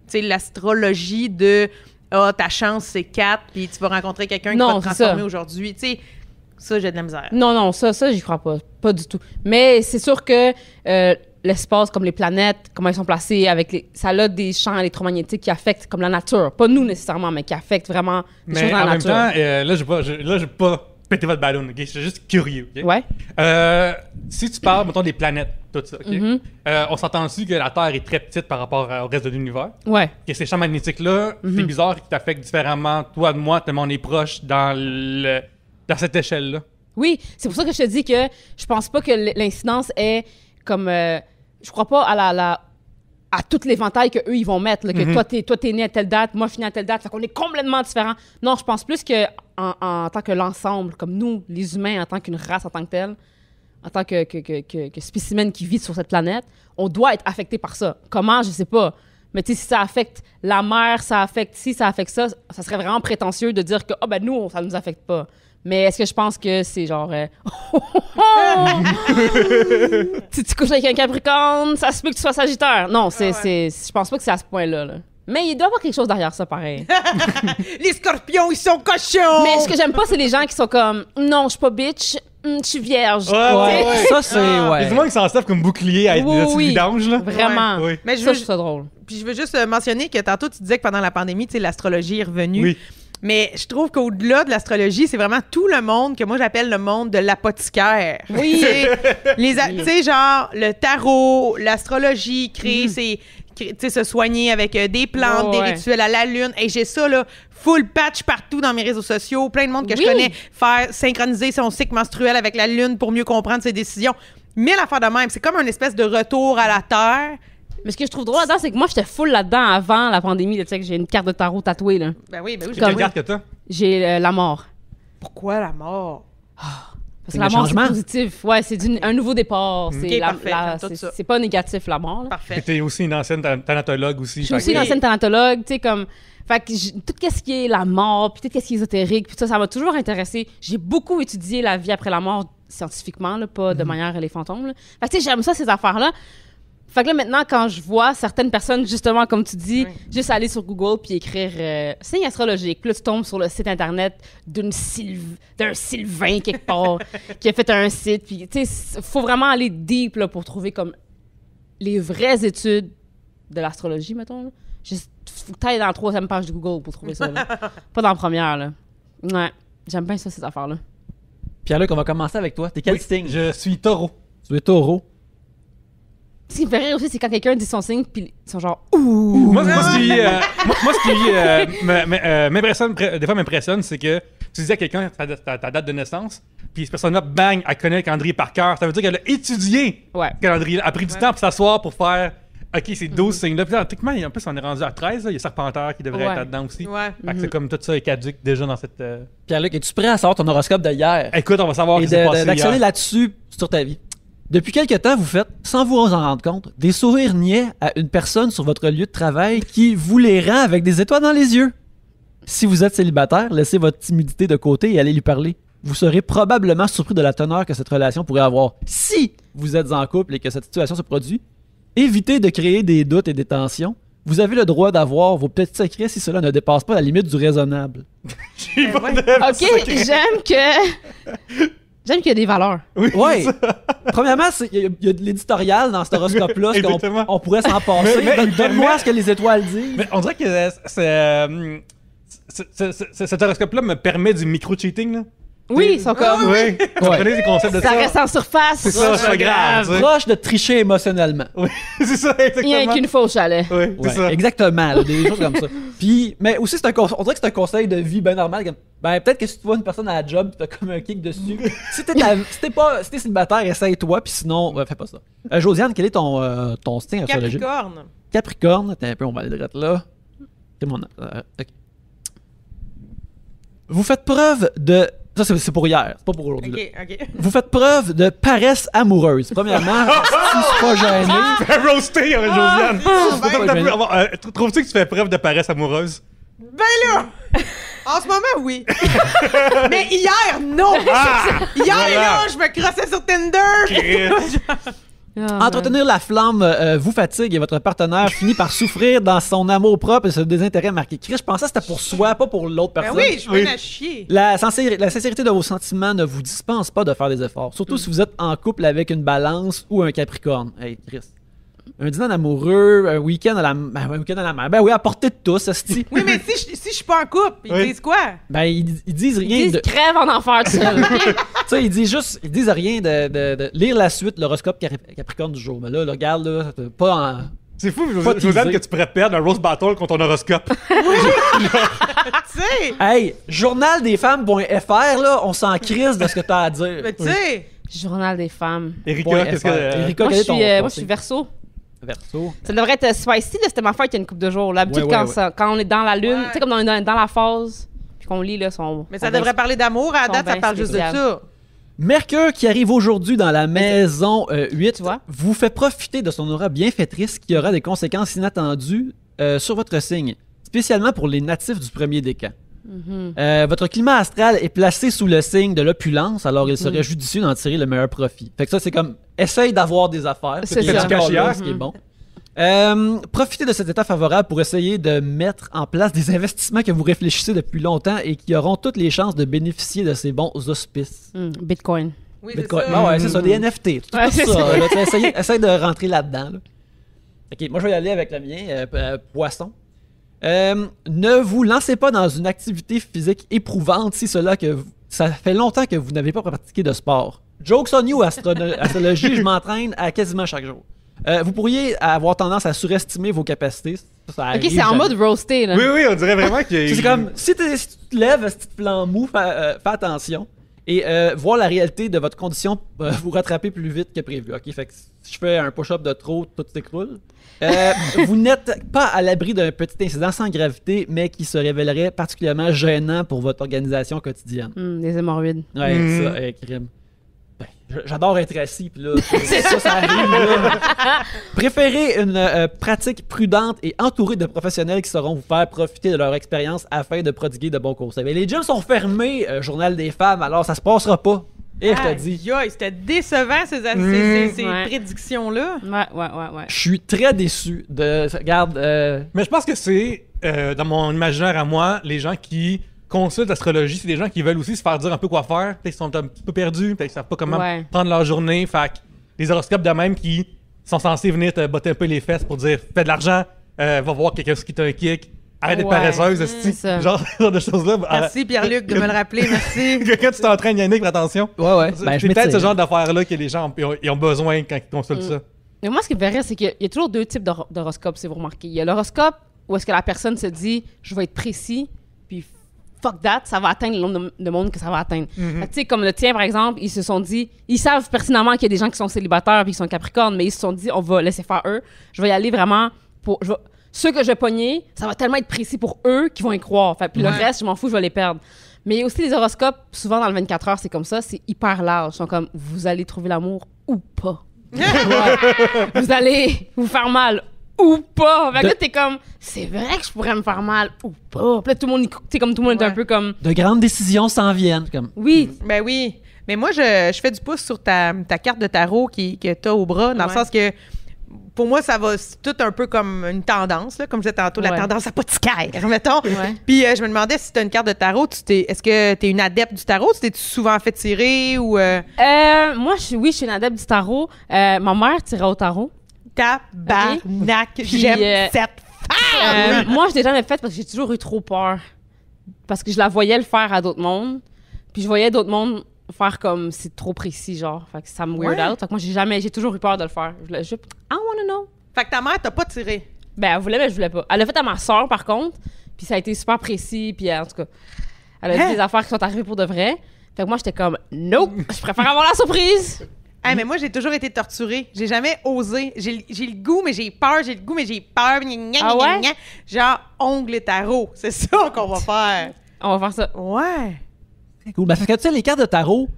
sais, l'astrologie de... Ah, ta chance, c'est 4, puis tu vas rencontrer quelqu'un qui va te transformer aujourd'hui. Tu sais, ça, j'ai de la misère. Non, ça, j'y crois pas. Pas du tout. Mais c'est sûr que l'espace, comme les planètes, comment elles sont placées, ça a des champs électromagnétiques qui affectent comme la nature. Pas nous nécessairement, mais qui affectent vraiment des choses dans la nature. Mais en même temps, là, je vais pas péter votre ballon, OK? Je suis juste curieux, OK? Ouais. Si tu parles, mettons, des planètes, tout ça, OK? On s'entend dessus que la Terre est très petite par rapport au reste de l'univers. Ouais. Que ces champs magnétiques-là, c'est bizarre qu'ils t'affectent différemment, toi de moi, tellement on est proche dans cette échelle-là. Oui, c'est pour ça que je te dis que je pense pas que l'incidence est comme... je crois pas à tout l'éventail qu'eux, ils vont mettre. Là, que toi, t'es né à telle date, moi, je suis né à telle date. Fait qu'on est complètement différents. Non, je pense plus que en tant que l'ensemble, comme nous, les humains, en tant qu'une race en tant que telle, en tant que spécimen qui vit sur cette planète, on doit être affecté par ça. Comment? Je sais pas. Mais tu sais, si ça affecte la mer, ça affecte ça serait vraiment prétentieux de dire que nous, ça nous affecte pas. Mais est-ce que je pense que c'est genre... tu couches avec un Capricorne, ça se peut que tu sois Sagittaire. Non, je pense pas que c'est à ce point-là. Là. Mais il doit y avoir quelque chose derrière ça, pareil. Les scorpions, ils sont cochons! Mais ce que j'aime pas, c'est les gens qui sont comme « Non, je suis pas bitch, je suis vierge. » Ouais. Ça, c'est... Il y a du monde qui s'en servent comme bouclier à être des petits vidanges, là. Vraiment. Oui. Mais Je trouve ça drôle. Puis je veux juste mentionner que tantôt, tu disais que pendant la pandémie, tu sais, l'astrologie est revenue. Oui. Mais je trouve qu'au-delà de l'astrologie, c'est vraiment tout le monde que moi j'appelle le monde de l'apothicaire. Oui. Tu sais, genre le tarot, l'astrologie, se soigner avec des plantes, des rituels à la lune. Et j'ai ça, là, full patch partout dans mes réseaux sociaux. Plein de monde que je connais faire synchroniser son cycle menstruel avec la lune pour mieux comprendre ses décisions. 1000 affaires de même. C'est comme une espèce de retour à la terre. Mais ce que je trouve drôle là-dedans, c'est que moi, j'étais full là-dedans avant la pandémie. Tu sais que j'ai une carte de tarot tatouée, là. Ben oui. Quelle carte que t'as? J'ai la mort. Pourquoi la mort? Parce que la mort, c'est positif. Ouais, c'est un nouveau départ. C'est parfait, j'aime tout ça. c'est pas négatif, la mort. Là. Parfait. T'es aussi une ancienne thanatologue aussi. Je suis aussi une ancienne thanatologue, tu sais, comme... Fait que tout ce qui est la mort, puis tout ce qui est ésotérique, puis ça m'a toujours intéressé. J'ai beaucoup étudié la vie après la mort scientifiquement, là, pas de manière les fantômes. Là. Fait que tu sais, j'aime ça, ces affaires-là. Fait que là, maintenant, quand je vois certaines personnes, justement, comme tu dis, juste aller sur Google puis écrire signe astrologique, puis là, tu tombes sur le site Internet d'un Sylvain quelque part qui a fait un site. Puis, tu sais, faut vraiment aller deep là, pour trouver comme les vraies études de l'astrologie, mettons. Là. Juste, faut que t'ailles dans la 3e page de Google pour trouver ça. Là. Pas dans la première, là. Ouais, j'aime bien ça, ces affaires-là. Pierre-Luc, on va commencer avec toi. T'es quel signe? Je suis taureau. Tu es taureau. Ce qui me fait rire aussi, c'est quand quelqu'un dit son signe, puis ils sont genre « Ouh! » Moi, ce qui m'impressionne, des fois m'impressionne, c'est que tu dis à quelqu'un ta date de naissance, puis cette personne-là, bang, elle connaît le calendrier par cœur. Ça veut dire qu'elle a étudié le calendrier, elle a pris du temps pour s'asseoir pour faire OK, c'est 12 signes-là. Puis techniquement, en plus, on est rendu à 13. Là. Il y a Serpentaire qui devrait être là-dedans aussi. Ouais. Fait que c'est comme tout ça est caduque déjà dans cette... Pierre-Luc, es-tu prêt à savoir ton horoscope de hier? Écoute, on va savoir ce qui s'est passé d'actionner hier. là-dessus sur ta vie. Depuis quelque temps, vous faites, sans vous en rendre compte, des sourires niais à une personne sur votre lieu de travail qui vous les rend avec des étoiles dans les yeux. Si vous êtes célibataire, laissez votre timidité de côté et allez lui parler. Vous serez probablement surpris de la teneur que cette relation pourrait avoir. Si vous êtes en couple et que cette situation se produit, évitez de créer des doutes et des tensions. Vous avez le droit d'avoir vos petits secrets si cela ne dépasse pas la limite du raisonnable. OK, j'aime qu'il y a des valeurs. Oui. Premièrement, il y a de l'éditorial dans cet horoscope-là. On pourrait s'en passer. Donne-moi ce que les étoiles disent. Mais on dirait que cet horoscope-là me permet du micro-cheating. Là. Oui, ils sont comme. Oui, vous comprenez les concepts de ça? Ça reste en surface. C'est ça, c'est pas grave. tu sais. Proche de tricher émotionnellement. Oui, c'est ça, Il n'y a exactement. qu'une fois au chalet. Oui, c'est Ouais, ça. exactement, là, des choses comme ça. Puis, mais aussi, on dirait que c'est un conseil de vie bien normal. Comme, ben, peut-être que si tu vois une personne à la job, tu as comme un kick dessus. Si t'es célibataire, essaye-toi, puis sinon, fais pas ça. Josiane, quel est ton signe astrologique? Capricorne. Capricorne, attends un peu, on va aller direct là. C'est mon. Ok. Vous faites preuve de. Ça, c'est pour hier, c'est pas pour aujourd'hui. là. OK. Vous faites preuve de paresse amoureuse. Premièrement, si c'est pas gêné. Fais roaster, Josiane. ben- Trouves-tu que tu fais preuve de paresse amoureuse? Ben là! En ce moment, oui. Mais hier, non! Hier, là, je me crossais sur Tinder! Entretenir la flamme vous fatigue et votre partenaire finit par souffrir dans son amour propre et ce désintérêt marqué. Chris, je pensais que c'était pour soi, pas pour l'autre Ben personne. oui, je suis à chier. La sincérité de vos sentiments ne vous dispense pas de faire des efforts. Surtout si vous êtes en couple avec une balance ou un capricorne. Hey, Chris. Un dîner amoureux, un week-end à la mer. Ben oui, à portée de tous, esti. Oui, mais si je suis pas en couple, ils disent quoi? Ben, ils disent rien Ils de. crèvent en enfer tout seul. Tu sais, ils disent rien de lire la suite, l'horoscope Capricorne du jour. Mais là, regarde, là, pas en. C'est fou, Pas Josiane, teasé. que tu pourrais perdre un roast battle contre ton horoscope. Tu sais! Hey, journaldesfemmes.fr, là, on s'en crise de ce que t'as à dire. Mais tu sais! Journal des femmes. Erika, qu'est-ce que. Erika, Moi, quel je est ton suis verso. Verseau. Ça devrait être spicy, là, c'était ma fête il y a une couple de jours. L'habitude, Ouais, quand on est dans la lune, Ouais. tu sais, comme dans la phase, puis qu'on lit, là, son. Mais ça devrait parler d'amour. À la Sont date, ça bien parle juste de spécial. ça. Mercure qui arrive aujourd'hui dans la maison 8 Tu vois? vous fait profiter de son aura bienfaitrice qui aura des conséquences inattendues sur votre signe, spécialement pour les natifs du premier décan. Votre climat astral est placé sous le signe de l'opulence, alors il serait judicieux d'en tirer le meilleur profit. Fait que ça, c'est comme, essaye d'avoir des affaires. C'est qui est ça. encore là, Cachière. ce qui est bon. Profitez de cet état favorable pour essayer de mettre en place des investissements que vous réfléchissez depuis longtemps et qui auront toutes les chances de bénéficier de ces bons auspices. Bitcoin. Oui, c'est Bitcoin. ça. Ah ouais, c'est ça, des NFT. Tout, Ouais, tout c'est ça. ça. Là, tu essaye de rentrer là-dedans. là. Ok, moi je vais y aller avec le mien, poisson. Ne vous lancez pas dans une activité physique éprouvante si ça fait longtemps que vous n'avez pas pratiqué de sport. Jokes on you, astrologie, je m'entraîne à quasiment chaque jour. Vous pourriez avoir tendance à surestimer vos capacités. Ça Ok, arrive c'est en jamais. mode roasté, là. Oui, oui, on dirait vraiment que. C'est comme, si tu te lèves, si tu te plans mou, fais attention. Et voir la réalité de votre condition vous rattraper plus vite que prévu. Ok, fait que si je fais un push-up de trop, tout s'écroule. Vous n'êtes pas à l'abri d'un petit incident sans gravité, mais qui se révélerait particulièrement gênant pour votre organisation quotidienne. Des hémorroïdes. Ouais, ça, crime. Ben, j'adore être assis, puis là, ça arrive, là. Préférez une pratique prudente et entourée de professionnels qui sauront vous faire profiter de leur expérience afin de prodiguer de bons conseils. Mais les gyms sont fermés, Journal des femmes, alors ça se passera pas. Et je te dis, Aïe, c'était décevant ces Ouais. prédictions-là. Ouais. je suis très déçu de... Regarde, Mais je pense que c'est, dans mon imaginaire à moi, les gens qui consultent l'astrologie, c'est des gens qui veulent aussi se faire dire un peu quoi faire. Peut-être qu'ils sont un petit peu perdus, peut-être qu'ils savent pas comment Ouais. prendre leur journée. Fait que les horoscopes de même qui sont censés venir te botter un peu les fesses pour dire fais de l'argent, va voir quelqu'un qui t'a un kick, arrête d'être Ouais. paresseuse, C'est esti. ça. Genre de choses-là. Merci Pierre-Luc de me le rappeler, merci. Quand tu t'entraînes, Yannick, fais attention. ouais. C'est Ben, je peut-être ce m'étire. genre d'affaires-là que les gens ils ont besoin quand ils consultent ça. Mais moi, ce qui me fait rire, c'est qu'il y a toujours deux types d'horoscopes, si vous remarquez. Il y a l'horoscope où est-ce que la personne se dit « je vais être précis », puis « fuck that », ça va atteindre le nombre de monde que ça va atteindre. Fait que, tu sais, comme le tien, par exemple, ils se sont dit, ils savent pertinemment qu'il y a des gens qui sont célibataires puis qui sont capricornes, mais ils se sont dit « on va laisser faire eux, je vais y aller vraiment pour... ceux que je vais pogner, ça va tellement être précis pour eux qu'ils vont y croire. Fait, puis le reste, je m'en fous, je vais les perdre. » Mais il y a aussi les horoscopes, souvent dans le 24 heures, c'est comme ça, c'est hyper large. Ils sont comme « vous allez trouver l'amour ou pas. » Vous allez vous faire mal ou pas. Fait que là, t'es comme, c'est vrai que je pourrais me faire mal ou pas. Puis là, tout le monde, tu sais, comme tout le monde est un peu comme, De grandes décisions s'en viennent. Comme... oui. Ben oui. Mais moi, je fais du pouce sur ta carte de tarot que tu as au bras, dans le sens que pour moi, ça va c'est tout un peu comme une tendance, là, comme je disais tantôt, la Ouais. tendance apothicaire, mettons. Ouais. Puis je me demandais si tu as une carte de tarot, est-ce que tu es une adepte du tarot? Tu t'es souvent fait tirer ou Moi, je suis une adepte du tarot. Ma mère tirait au tarot. tabarnak, Puis, j'aime cette femme! Moi, je l'ai jamais fait parce que j'ai toujours eu trop peur. Parce que je la voyais le faire à d'autres mondes. Puis je voyais d'autres mondes faire comme c'est trop précis, genre. Fait que ça me weird out. Fait que moi, j'ai toujours eu peur de le faire. Je wanna know. Fait que ta mère t'a pas tiré. Ben, elle voulait, mais je voulais pas. Elle l'a fait à ma soeur, par contre. Puis ça a été super précis. Puis en tout cas, elle a dit des affaires qui sont arrivées pour de vrai. Fait que moi, j'étais comme, nope, je préfère avoir la surprise. Hey, mais moi, j'ai toujours été torturée. J'ai jamais osé. J'ai le goût, mais j'ai peur. J'ai le goût, mais j'ai peur. Gna, gna, Ah ouais? gna, gna. Genre, ongles et tarot. C'est ça qu'on va faire. On va faire ça. Ouais. C'est cool. Ben, parce que tu sais, les cartes de tarot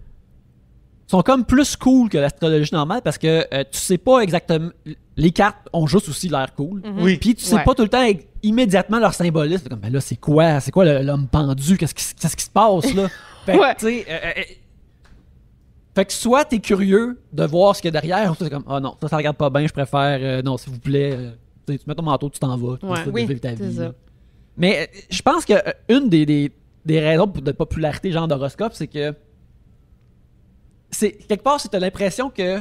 sont comme plus cool que l'astrologie normale parce que tu sais pas exactement. Les cartes ont juste aussi l'air cool. Oui. Puis tu sais pas tout le temps immédiatement leur symbolisme. Comme, ben là, c'est quoi l'homme pendu? Qu'est-ce qui se passe là? Fait que, Ouais. tu sais, fait que soit t'es curieux de voir ce qu'il y a derrière, ou soit t'es comme, ah non, ça regarde pas bien, je préfère, non, s'il vous plaît, tu mets ton manteau, tu t'en vas, tu Ouais. décides Oui, de vivre ta c'est vie. ça. là. Mais je pense que une des raisons de popularité genre d'horoscope, c'est que c'est quelque part, c'est t'as l'impression que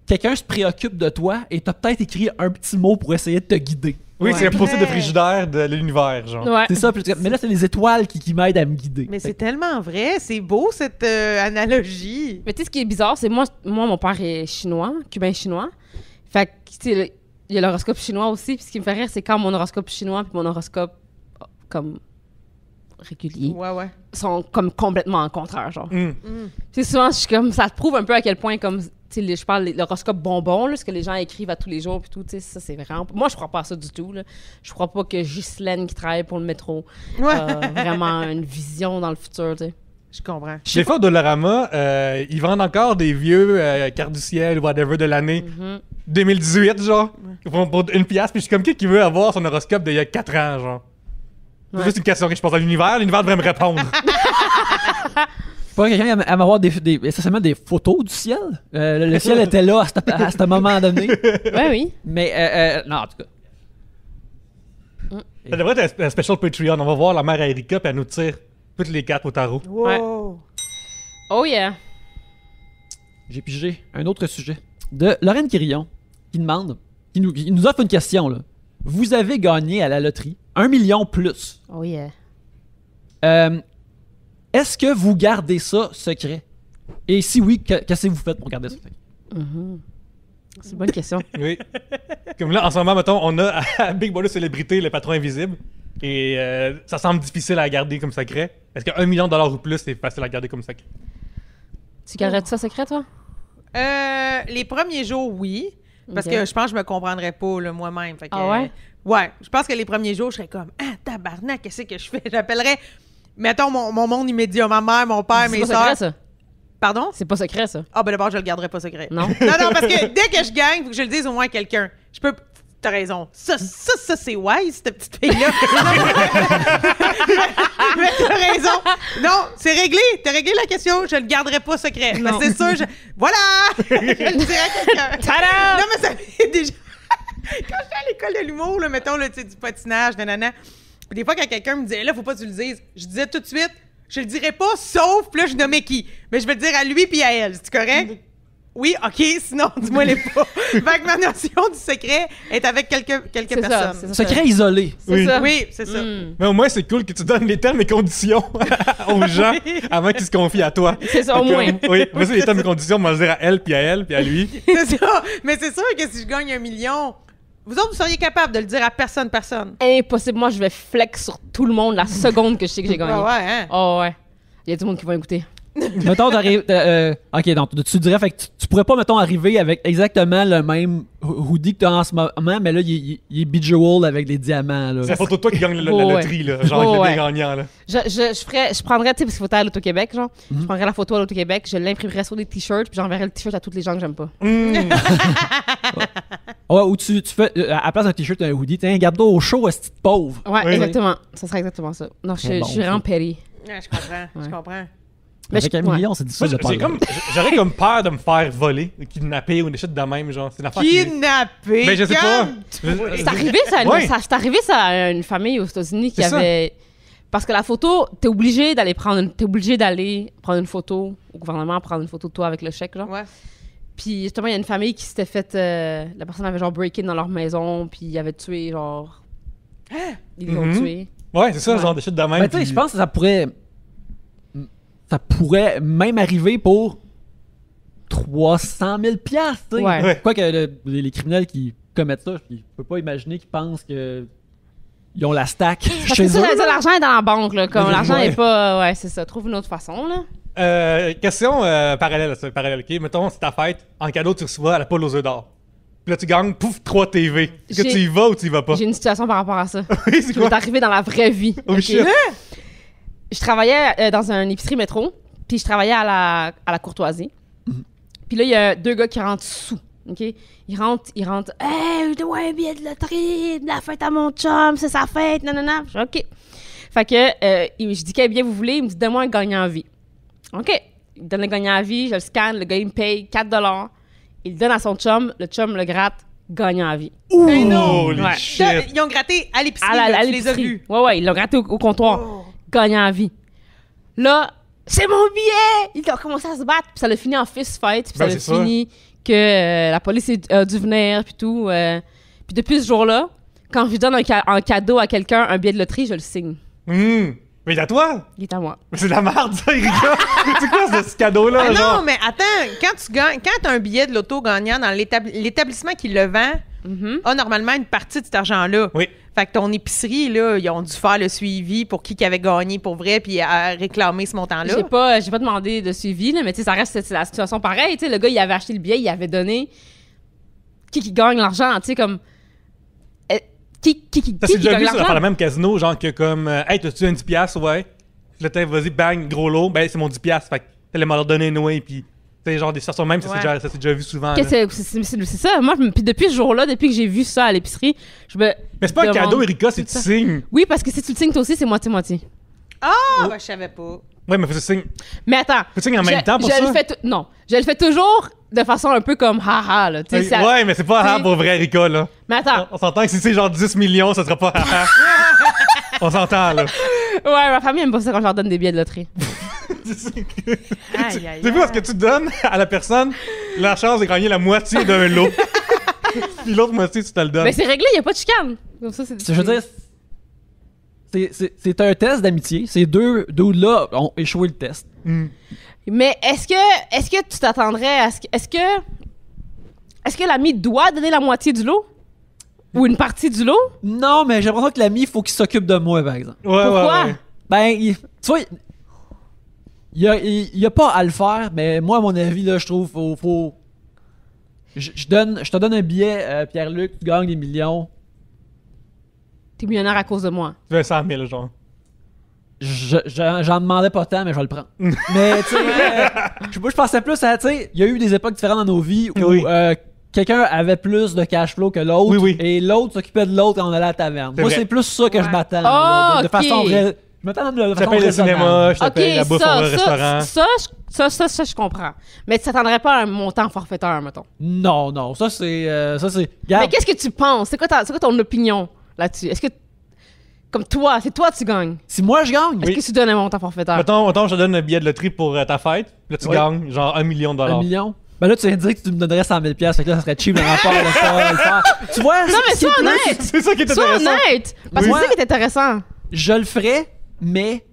quelqu'un se préoccupe de toi et t'as peut-être écrit un petit mot pour essayer de te guider. Oui, Ouais. c'est un poster de frigidaire de l'univers, genre. Ouais. C'est ça, puis mais là, c'est les étoiles qui m'aident à me guider. Mais Fait c'est tellement vrai. C'est beau, cette analogie. Mais tu sais, ce qui est bizarre, c'est moi, mon père est chinois, cubain-chinois. Fait que, tu sais, il y a l'horoscope chinois aussi. Puis ce qui me fait rire, c'est quand mon horoscope chinois puis mon horoscope, comme, régulier, Ouais. sont comme complètement en contraire, genre. Mm. Tu sais, souvent, je suis comme, ça te prouve un peu à quel point, comme, tu sais, je parle de l'horoscope bonbon, là, ce que les gens écrivent à tous les jours, puis tout, tu sais, ça, c'est vraiment. Moi, je crois pas à ça du tout, là. Je crois pas que Ghislaine, qui travaille pour le métro, Ouais. a vraiment une vision dans le futur, tu sais. Je comprends. Des fois, au Dollarama, ils vendent encore des vieux cartes du ciel ou whatever de l'année 2018, genre, pour une pièce. Puis je suis comme, qui veut avoir son horoscope d'il y a 4 ans, genre? C'est Ouais. juste une question que je pose à l'univers. L'univers devrait me répondre. Pas quelqu'un à m'avoir essentiellement des photos du ciel. Le ciel était là à ce moment donné. Ouais, oui. Mais non, en tout cas. Ça devrait être un special Patreon. On va voir la mère à Erika, puis elle nous tire toutes les cartes au tarot. Wow. Oh yeah. J'ai pigé un autre sujet de Lorraine Quirillon qui nous offre une question là. Vous avez gagné à la loterie 1 million plus. Oh yeah. Est-ce que vous gardez ça secret? Et si oui, qu'est-ce que vous faites pour garder ça secret? C'est une bonne question. Oui. Comme là, en ce moment, mettons, on a à Big Brother Célébrité le patron invisible. Et ça semble difficile à garder comme secret. Est-ce que $1 million ou plus, c'est facile à garder comme secret? Tu garderais ça secret, toi? Les premiers jours, oui. Parce Ok. que je pense que je me comprendrais pas là, moi-même. Fait que, Ah ouais? Ouais. Je pense que les premiers jours, je serais comme, ah, tabarnak, qu'est-ce que je fais? J'appellerais, mettons, mon monde immédiat, ma mère, mon père, C'est mes pas secret, soeurs. ça? Pardon? C'est pas secret, ça. Ah, ben d'abord, je le garderai pas secret. Non? Non, parce que dès que je gagne, faut que je le dise au moins à quelqu'un. Je peux. T'as raison. Ça, c'est wise, cette petite fille-là. mais t'as raison. Non, c'est réglé. T'as réglé la question. Je le garderai pas secret. Non. C'est sûr. Voilà! Je le dirai à quelqu'un. Tada! Non, mais ça fait déjà. Quand j'étais à l'école de l'humour, là, mettons, là, tu sais, du patinage, nanana. Des fois, quand quelqu'un me disait, là, faut pas que tu le dises, je disais tout de suite, je le dirais pas, sauf, puis là, je nommais qui. Mais je vais le dire à lui puis à elle. C'est correct? Oui, OK, sinon, dis-moi les pas. Fait que ma notion du secret est avec quelques C'est ça, personnes. c'est ça. Secret isolé. C'est Oui. ça. Oui, c'est ça. Mais au moins, c'est cool que tu donnes les termes et conditions aux gens avant qu'ils se confient à toi. C'est ça, au Fait que, moins. Oui, mais ça, les termes et conditions, on va le dire à elle, puis à lui. C'est ça. Mais c'est sûr que si je gagne 1 million, vous autres, vous seriez capable de le dire à personne. Impossible. Moi, je vais flex sur tout le monde la seconde que je sais que j'ai gagné. Ouais, ouais, hein? Oh ouais. Il y a du monde qui va écouter. Mettons, ok, donc tu dirais, fait que tu pourrais pas, mettons, arriver avec exactement le même hoodie que tu as en ce moment, mais là, il est bejeweled avec des diamants. Là. C'est la photo de toi qui gagne la Ouais. loterie, là. Genre, Ouais. avec le gagnant, là. Je prendrais, tu sais, parce qu'il faut aller à l'Auto-Québec, genre. Je prendrais la photo à l'Auto-Québec, je l'imprimerais sur des t-shirts, puis j'enverrais le t-shirt à toutes les gens que j'aime pas. Ouais, ou tu fais, à la place d'un t-shirt, un hoodie, tiens, garde-toi au chaud, est-ce que pauvre. Ouais, Oui. exactement. Ça serait exactement ça. Non, je Très bon, suis vraiment ça. petty. Ouais, je comprends. Je comprends. Mais Avec je- 1 million, c'est difficile Moi, de parler. j'aurais comme peur de me faire voler, kidnapper ou des shit de même, genre. C'est une affaire qui... Kidnappé. Ben, je sais pas. calme-toi. C'est arrivé, ça, Ouais. c'est arrivé ça à une famille aux États-Unis qui C'est ça. avait. Parce que la photo, t'es obligé d'aller prendre une photo au gouvernement, prendre une photo de toi avec le chèque, genre. Ouais. Puis justement, il y a une famille qui s'était fait. La personne avait genre break-in dans leur maison, puis ils avaient tué, genre. Ils l'ont Mhm. tué. Ouais, c'est ça, Ouais. genre des shit de même. Ben, tu sais, puis- je pense que ça pourrait ça pourrait même arriver pour 300 000 $, tu sais. Ouais. Quoi que les criminels qui commettent ça, je peux pas imaginer qu'ils pensent que ils ont la stack Parce chez que ça, eux. l'argent est dans la banque, là. Comme l'argent Ouais. est pas. Ouais, c'est ça. Trouve une autre façon, là. Question parallèle, ça, parallèle, ok? Mettons, c'est ta fête, en cadeau, tu reçois à la poule aux œufs d'or. Puis là, tu gagnes, pouf, 3 TV. Est-ce que J'ai- tu y vas ou tu y vas pas? J'ai une situation par rapport à ça. Oui, c'est Je vais quoi? t'arriver dans la vraie vie. Oh ok? shit. Je travaillais dans un épicerie métro, puis je travaillais à la courtoisie. Puis là, il y a 2 gars qui rentrent sous. OK? Ils rentrent. Hey, je dois un billet de loterie, de la fête à mon chum, c'est sa fête, nanana. Je dis, OK. Fait que je dis quel billet vous voulez. Il me dit, donne-moi un gagnant à vie. OK. Il me donne le gagnant à vie, je le scanne, le gars, il me paye 4$. Il le donne à son chum, le chum le gratte, gagnant à vie. Ben non. Holy Ouais. shit. Ils ont gratté à l'épicerie, À là, tu les as l'épicerie. vus. Ouais, ils l'ont gratté au comptoir. Oh. Gagnant à vie. Là, c'est mon billet! Ils ont commencé à se battre, puis ça l'a fini en fist fight, puis Ben, ça l'a c'est ça. fini que la police a dû venir, puis tout. Puis depuis ce jour-là, quand je donne un cadeau à quelqu'un, un billet de loterie, je le signe. Mais à toi? Il est à moi. Mais c'est de la merde, ça, Erika. C'est quoi ce cadeau-là, Ah genre? non, mais attends, quand tu as un billet de loto gagnant dans l'établissement qui le vend, a normalement une partie de cet argent-là. Oui. Fait que ton épicerie, là, ils ont dû faire le suivi pour qui avait gagné pour vrai puis à réclamer ce montant-là. J'ai pas demandé de suivi, là, mais tu sais, ça reste c'est la situation pareille. Tu sais, le gars, il avait acheté le billet, il avait donné. Qui gagne l'argent, tu sais, comme. Qui T'as déjà gagne vu ça l'argent? faire le même casino, genre que comme, hey, t'as-tu un 10$? Ouais. Puis là, vas-y, bang, gros lot, ben c'est mon 10$. Fait que t'allais m'en donner une way, puis tu sais, genre des situations même, ça Ouais. s'est déjà vu souvent. Que là. c'est ça. Moi, puis depuis ce jour-là, depuis que j'ai vu ça à l'épicerie, je me. Mais c'est pas un demande cadeau, Erika, c'est tout tu ça. signes. Oui, parce que si tu le signes toi aussi, c'est moitié-moitié. Ah, ben, je savais pas. Ouais, mais faut que tu signes. Mais attends. Faut que tu signes en même temps pour je ça? Le fais non. Je le fais toujours de façon un peu comme haha, là. Tu sais, ça- Ouais, mais c'est pas t'sais- pour vrai, Erika, là. Mais attends. On s'entend que si c'est genre 10 millions, ça sera pas haha. On s'entend, là. Ouais, ma famille aime pas ça quand je leur donne des billets de loterie. Aïe, aïe, C'est vu parce que tu donnes à la personne la chance de gagner la moitié d'un lot. Puis l'autre moitié, tu te le donnes. Mais c'est réglé, il a pas de chicane. Comme ça, c'est. Je veux dire, c'est un test d'amitié. Ces deux là ont échoué le test. Mais est-ce que tu t'attendrais à ce que. Est-ce que l'ami doit donner la moitié du lot? Ou une partie du lot? Non, mais j'ai l'impression que l'ami, il faut qu'il s'occupe de moi, par exemple. Ouais, Pourquoi? ouais. Ben, tu vois, il y a pas à le faire, mais moi, à mon avis, là, je trouve faut. Je te donne un billet, Pierre-Luc, tu gagnes des millions. T'es millionnaire à cause de moi. Tu veux 100 000, genre. J'en demandais pas tant, mais je vais le prendre. Mais, tu sais, je pensais plus à, tu sais, il y a eu des époques différentes dans nos vies où Oui. quelqu'un avait plus de cash flow que l'autre, Oui, oui. et l'autre s'occupait de l'autre quand on allait à la taverne. C'est Moi, vrai. c'est plus ça que je Ouais. m'attends. Ah, là, de ok. façon vraie. Je m'attends de Je façon t'appelle le raisonnable. cinéma, je Ok, t'appelle la bouffe au restaurant. ça, je comprends. Mais tu t'attendrais pas à un montant forfaitaire, mettons. Non, ça c'est. Mais Regarde, qu'est-ce que tu penses? C'est quoi ton opinion là-dessus? Est-ce que, comme toi, c'est toi tu gagnes. si moi je gagne, Est-ce que tu donnes un montant forfaitaire? Mettons, je te donne un billet de loterie pour ta fête. Là, tu Oui. gagnes genre $1 million. 1 million. Ben là, tu viens de dire que tu me donnerais 100 000 $, fait que là, ça serait cheap de rapport de ça, le faire. Tu vois? Non, mais ce qui est sois plus- honnête! C'est ça qui est Sois intéressant. honnête! Parce Oui. que c'est ça qui est intéressant. Je le ferais, mais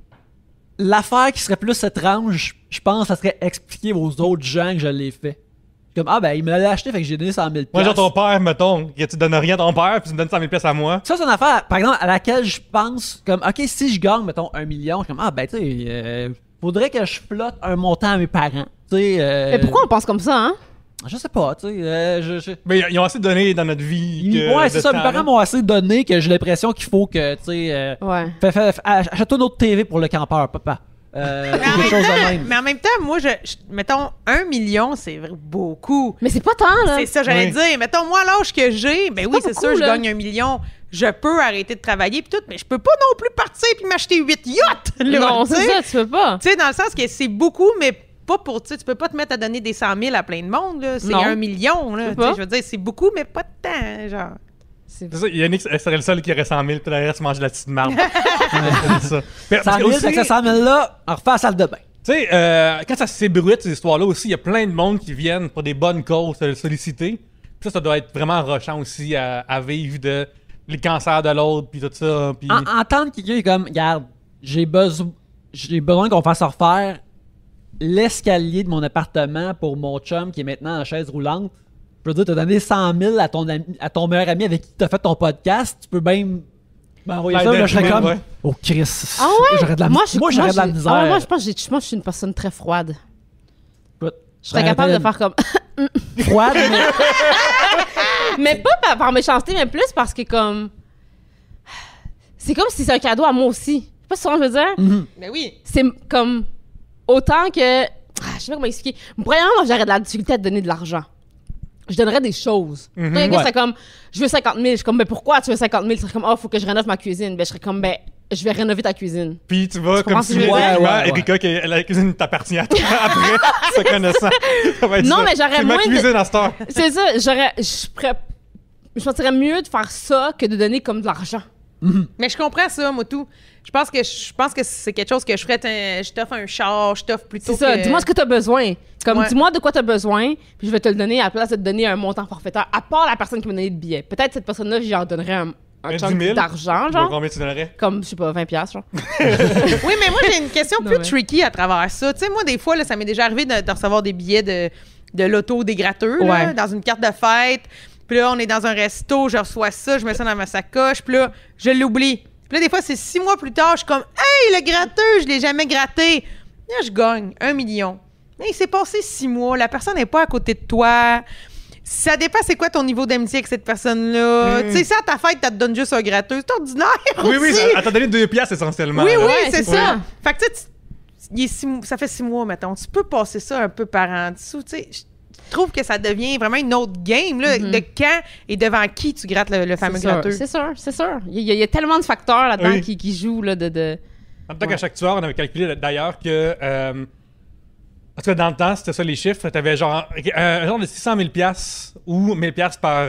l'affaire qui serait plus étrange, je pense, ça serait expliquer aux autres gens que je l'ai fait. Comme, ah ben, il me l'a acheté, fait que j'ai donné 100 000 $. Moi, genre ton père, mettons, que tu donnes rien à ton père, puis tu me donnes 100 000 $ à moi. Ça, c'est une affaire, par exemple, à laquelle je pense, comme, ok, si je gagne, mettons, 1 million, je suis comme, ah ben, tu sais, faudrait que je flotte un montant à mes parents. Tu sais, Mais pourquoi on pense comme ça, hein? Je sais pas, tu sais, Mais ils ont assez donné dans notre vie. que ouais, de c'est ça, mes temps, parents là. m'ont assez donné que j'ai l'impression qu'il faut que, tu sais, Ouais. achète-toi une autre TV pour le campeur, papa. Mais en, Quelque même chose de temps, même. mais en même temps, moi, mettons, 1 million, c'est beaucoup. Mais c'est pas tant, là. C'est ça, j'allais Oui. dire. Mettons, moi, l'âge que j'ai, ben oui, pas c'est beaucoup, sûr, je là. gagne 1 million. Je peux arrêter de travailler puis tout, mais je peux pas non plus partir puis m'acheter 8 yachts. Là, Non, tu c'est sais. ça, tu peux pas. Tu sais, dans le sens que c'est beaucoup, mais pas pour, tu sais, tu peux pas te mettre à donner des 100 000 à plein de monde, là. C'est Non. 1 million, là. Tu Tu peux sais, pas. je veux dire, c'est beaucoup, mais pas de temps, genre. C'est- C'est ça, Yannick serait le seul qui aurait 100 000, puis le reste mange de la petite marde. C'est ça. Mais 100 parce que 000, aussi, fait que ces 100 000 là, on refait la salle de bain. tu sais, quand ça s'ébruite, ces histoires-là aussi, il y a plein de monde qui viennent pour des bonnes causes te solliciter. Puis ça doit être vraiment rochant aussi à vivre de les cancers de l'autre, puis tout ça. Puis... Entendre quelqu'un qui est comme, regarde, j'ai besoin qu'on fasse refaire, l'escalier de mon appartement pour mon chum qui est maintenant en chaise roulante. Je veux dire, t'as donné 100 000 à ton meilleur ami avec qui t'as fait ton podcast. Tu peux bien m'envoyer ça. Là, je serais comme, ouais. oh Chris, Ah ouais? j'aurais de la, j'aurais de la misère. Ah ouais, moi, je pense que je suis une personne très froide. Je serais capable de faire comme... Froide, mais... mais pas par méchanceté, mais plus parce que comme... C'est comme si c'est un cadeau à moi aussi. Je sais pas si je veux dire. Mais oui. C'est comme... Autant que... je sais pas comment expliquer. Premièrement, moi, j'aurais de la difficulté à te donner de l'argent. Je donnerais des choses. Quelqu'un serait comme, je veux 50 000. Je suis comme, ben pourquoi tu veux 50 000? Je serais comme, oh, faut que je rénove ma cuisine. Ben, je serais comme, ben, je vais rénover ta cuisine. Puis tu vas, comme comprends si ce que je veux dire? Ouais. Erika, que la cuisine t'appartient à toi après, se connaissant. Ça va être Non, ça. mais j'aurais C'est ma moins de- cuisine à cette heure. C'est ça, je sentirais mieux de faire ça que de donner comme de l'argent. Mais je comprends ça, Motou. Je pense que c'est quelque chose que je ferais. Je t'offre un char, je t'offre plutôt. C'est ça, que... dis-moi ce que tu as besoin. Comme, Ouais. dis-moi de quoi tu as besoin, puis je vais te le donner à la place de te donner un montant forfaitaire, à part la personne qui m'a donné le billet. Peut-être cette personne-là, j'en donnerais un 10 chunk 000? d'argent, Bon, genre. combien tu donnerais? Comme, je sais pas, 20$, genre. Oui, mais moi, j'ai une question Non, plus mais- tricky à travers ça. Tu sais, moi, des fois, là, ça m'est déjà arrivé de recevoir des billets de loto des gratteux, là, Ouais. dans une carte de fête. Puis là, on est dans un resto, je reçois ça, je mets ça dans ma sacoche, puis là, je l'oublie. Puis là, des fois, c'est 6 mois plus tard, je suis comme « Hey, le gratteux, je l'ai jamais gratté! » Là, je gagne 1 million. Mais il s'est passé 6 mois, la personne n'est pas à côté de toi. Ça dépend c'est quoi ton niveau d'amitié avec cette personne-là. Tu sais, ça, à ta fête, tu te donnes juste un gratteux. C'est ordinaire Oui, oui, aussi. elle t'a donné 2 piastres essentiellement. Oui, là. oui, Ouais, c'est c'est ça. ça. Fait que tu sais, ça fait 6 mois, mettons. Tu peux passer ça un peu par en dessous. Tu sais, je trouve que ça devient vraiment une autre game, là, de quand et devant qui tu grattes le fameux gratteux. C'est sûr. Il y a tellement de facteurs là-dedans Oui. qui jouent, là, de... En même temps qu'à chaque tueur, on avait calculé d'ailleurs que. En tout cas, dans le temps, c'était ça les chiffres. T'avais genre un genre de 600 000 piastres ou 1000 piastres par